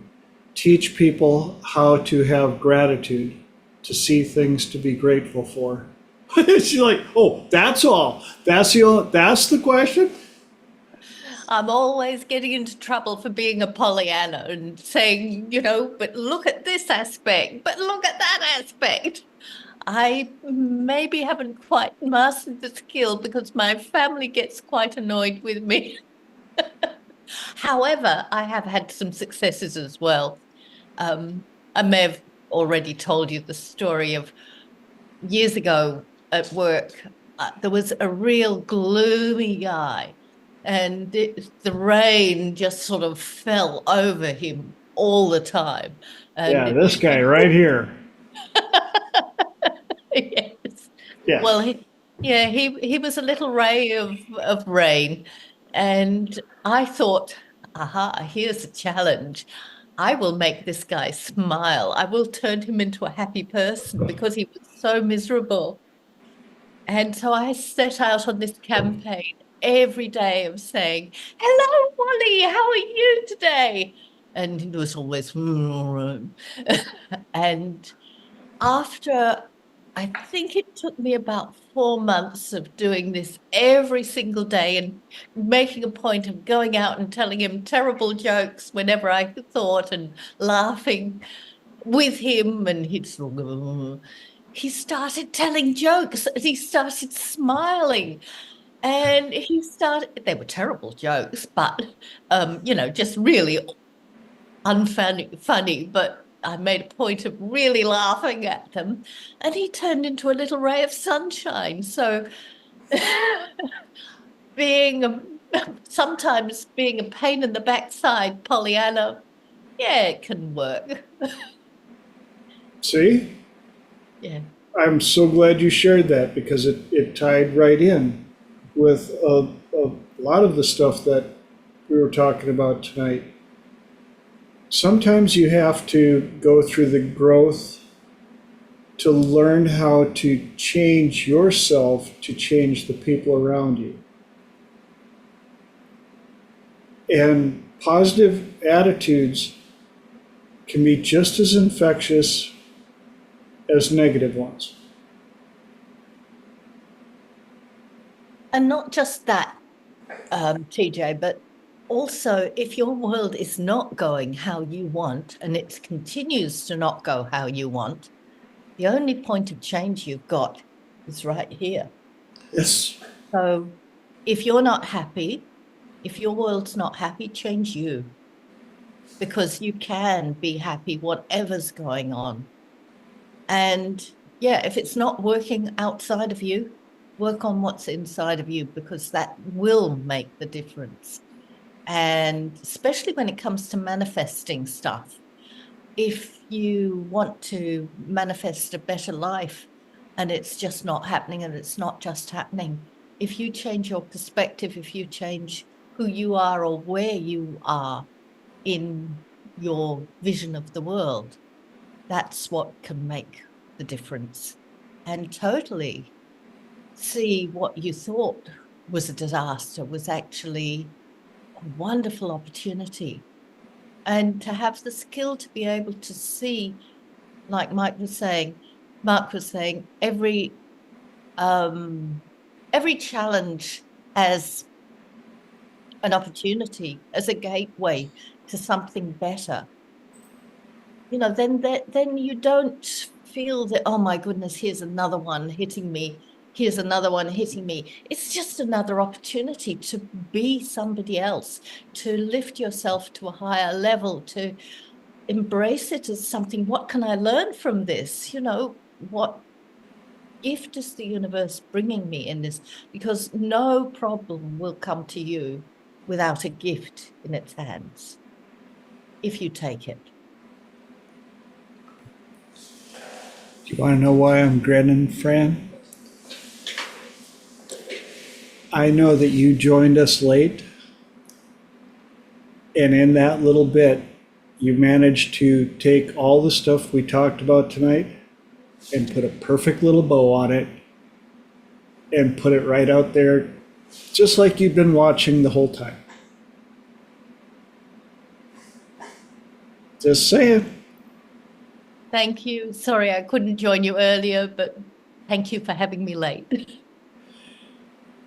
teach people how to have gratitude, to see things to be grateful for? She's like, oh, that's all. That's the question? I'm always getting into trouble for being a Pollyanna and saying, but look at this aspect, but look at that aspect. I maybe haven't quite mastered the skill because my family gets quite annoyed with me. However, I have had some successes as well. I may have already told you the story of years ago at work. There was a real gloomy guy, and the rain just sort of fell over him all the time. Yeah, And this guy right here. yes. Yeah. Well, he was a little ray of rain, and I thought, aha, here's a challenge. I will make this guy smile. I will turn him into a happy person because he was so miserable. And so I set out on this campaign every day of saying, "Hello, Wally, how are you today?" And he was always, and after I think it took me about 4 months of doing this every single day and making a point of going out and telling him terrible jokes whenever I thought and laughing with him, and he started telling jokes and he started smiling. And they were terrible jokes, but just really funny, but I made a point of really laughing at them, and he turned into a little ray of sunshine. So sometimes being a pain in the backside, Pollyanna, yeah, it can work. See? Yeah. I'm so glad you shared that because it tied right in with a lot of the stuff that we were talking about tonight. Sometimes you have to go through the growth to learn how to change yourself to change the people around you. And positive attitudes can be just as infectious as negative ones. And not just that, TJ, but also if your world is not going how you want and it continues to not go how you want, the only point of change you've got is right here. Yes. So if you're not happy, if your world's not happy, change you. Because you can be happy whatever's going on. And yeah, if it's not working outside of you, work on what's inside of you, because that will make the difference. And especially when it comes to manifesting stuff, if you want to manifest a better life and it's just not happening, and it's not just happening, if you change your perspective, if you change who you are or where you are in your vision of the world, that's what can make the difference. And totally see what you thought was a disaster was actually a wonderful opportunity. And to have the skill to be able to see, like Mark was saying, every challenge as an opportunity, as a gateway to something better. You know, then you don't feel that, oh my goodness, here's another one hitting me. Here's another one hitting me. It's just another opportunity to be somebody else, to lift yourself to a higher level, to embrace it as something. What can I learn from this? You know, what gift is the universe bringing me in this? Because no problem will come to you without a gift in its hands, if you take it. Do you want to know why I'm grinning, Fran? I know that you joined us late, and in that little bit, you managed to take all the stuff we talked about tonight and put a perfect little bow on it and put it right out there, just like you've been watching the whole time. Just saying. Thank you. Sorry, I couldn't join you earlier, but thank you for having me late.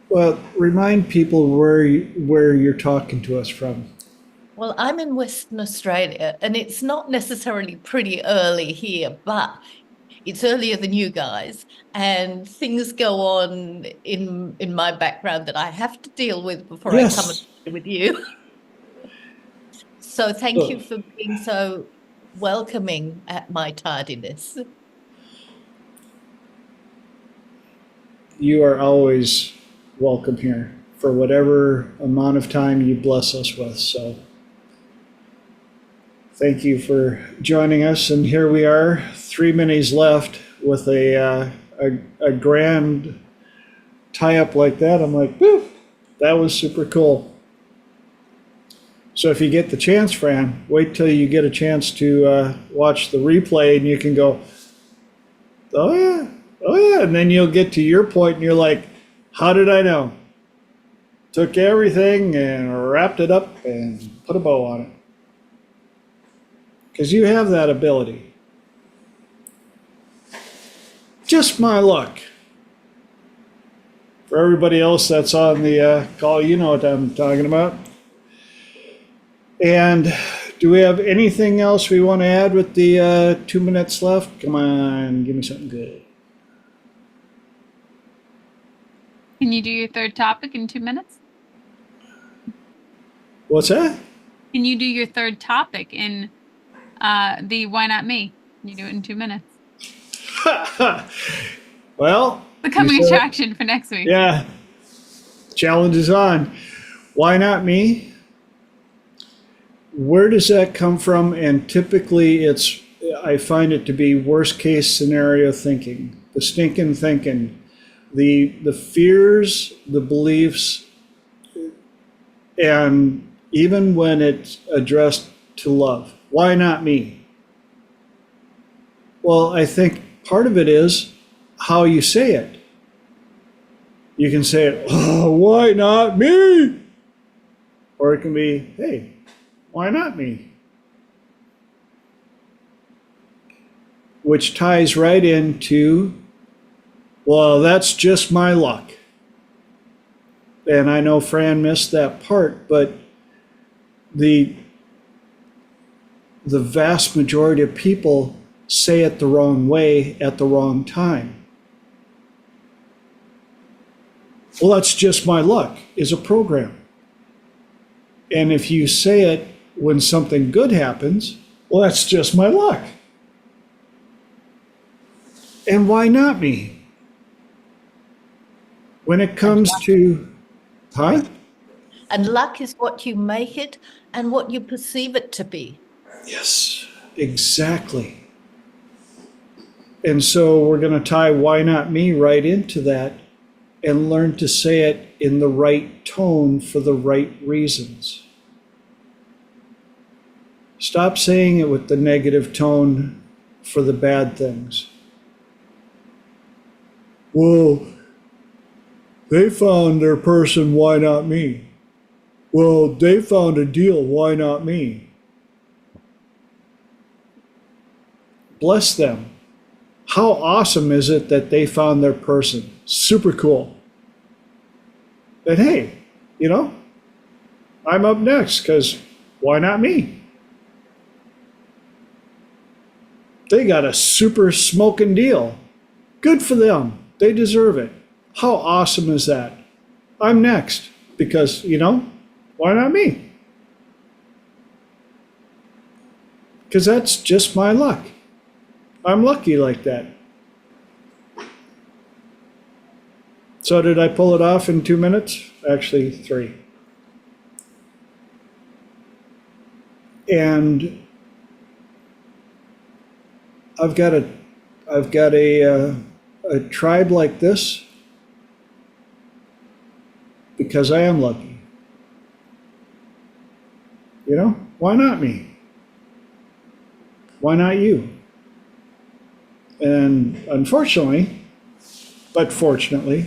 Well, remind people where you're talking to us from. Well, I'm in Western Australia, and it's not necessarily pretty early here, but it's earlier than you guys, and things go on in my background that I have to deal with before I come and share with you. So thank you for being so welcoming at my tardiness. You are always welcome here for whatever amount of time you bless us with. So thank you for joining us. And here we are, 3 minis left with a grand tie-up like that. I'm like, woo, that was super cool. So if you get the chance, Fran, wait till you get a chance to watch the replay, and you can go, oh yeah, and then you'll get to your point and you're like, how did I know? Took everything and wrapped it up and put a bow on it. Because you have that ability. Just my luck. For everybody else that's on the call, you know what I'm talking about. And do we have anything else we want to add with the 2 minutes left? Come on, give me something good. Can you do your third topic in 2 minutes? What's that? Can you do your third topic in the Why Not Me? Can you do it in 2 minutes? Well, Becoming attraction for next week. Yeah, challenge is on. Why not me? Where does that come from? And typically I find it to be worst case scenario thinking, the stinking thinking, the fears, the beliefs, and even when it's addressed to love. Why not me? Well, I think part of it is how you say it. You can say it, oh, why not me? Or it can be, hey, why not me? Which ties right into, well, that's just my luck. And I know Fran missed that part, but the vast majority of people say it the wrong way at the wrong time. Well, that's just my luck is a program. And if you say it when something good happens, well, that's just my luck. And why not me? When it comes to, huh? And luck is what you make it and what you perceive it to be. Yes, exactly. And so we're going to tie why not me right into that and learn to say it in the right tone for the right reasons. Stop saying it with the negative tone for the bad things. Well, they found their person, why not me? Well, they found a deal, why not me? Bless them. How awesome is it that they found their person? Super cool. But hey, you know, I'm up next because why not me? They got a super smoking deal. Good for them. They deserve it. How awesome is that? I'm next because, you know, why not me? Because that's just my luck. I'm lucky like that. So did I pull it off in 2 minutes? Actually, 3. And I've got a tribe like this because I am lucky. You know, why not me? Why not you? And unfortunately, but fortunately,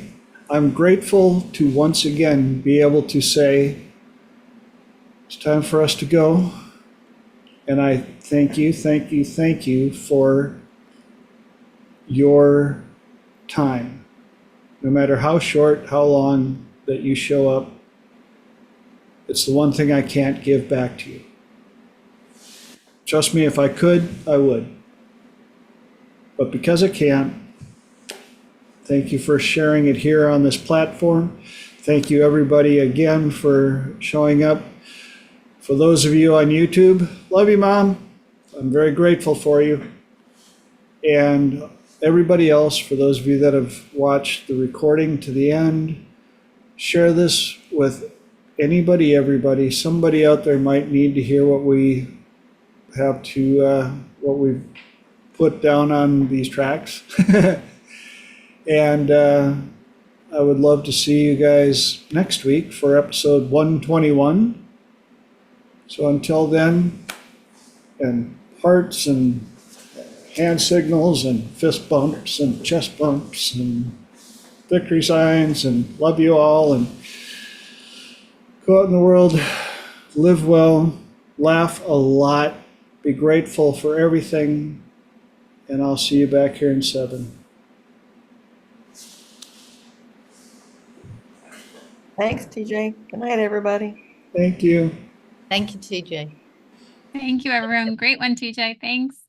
I'm grateful to once again be able to say, it's time for us to go. And I thank you, thank you, thank you for your time. No matter how short, how long that you show up, it's the one thing I can't give back to you. Trust me, if I could, I would. But because I can't, thank you for sharing it here on this platform. Thank you, everybody, again for showing up. For those of you on YouTube, love you, Mom. I'm very grateful for you. And everybody else, for those of you that have watched the recording to the end, share this with anybody, everybody. Somebody out there might need to hear what we have to, what we've put down on these tracks. And I would love to see you guys next week for episode 121. So until then, and hearts and hand signals and fist bumps and chest bumps and victory signs, and love you all, and go out in the world, live well, laugh a lot, be grateful for everything, and I'll see you back here in 7. Thanks, TJ. Good night, everybody. Thank you. Thank you, TJ. Thank you, everyone. Great one, TJ. Thanks.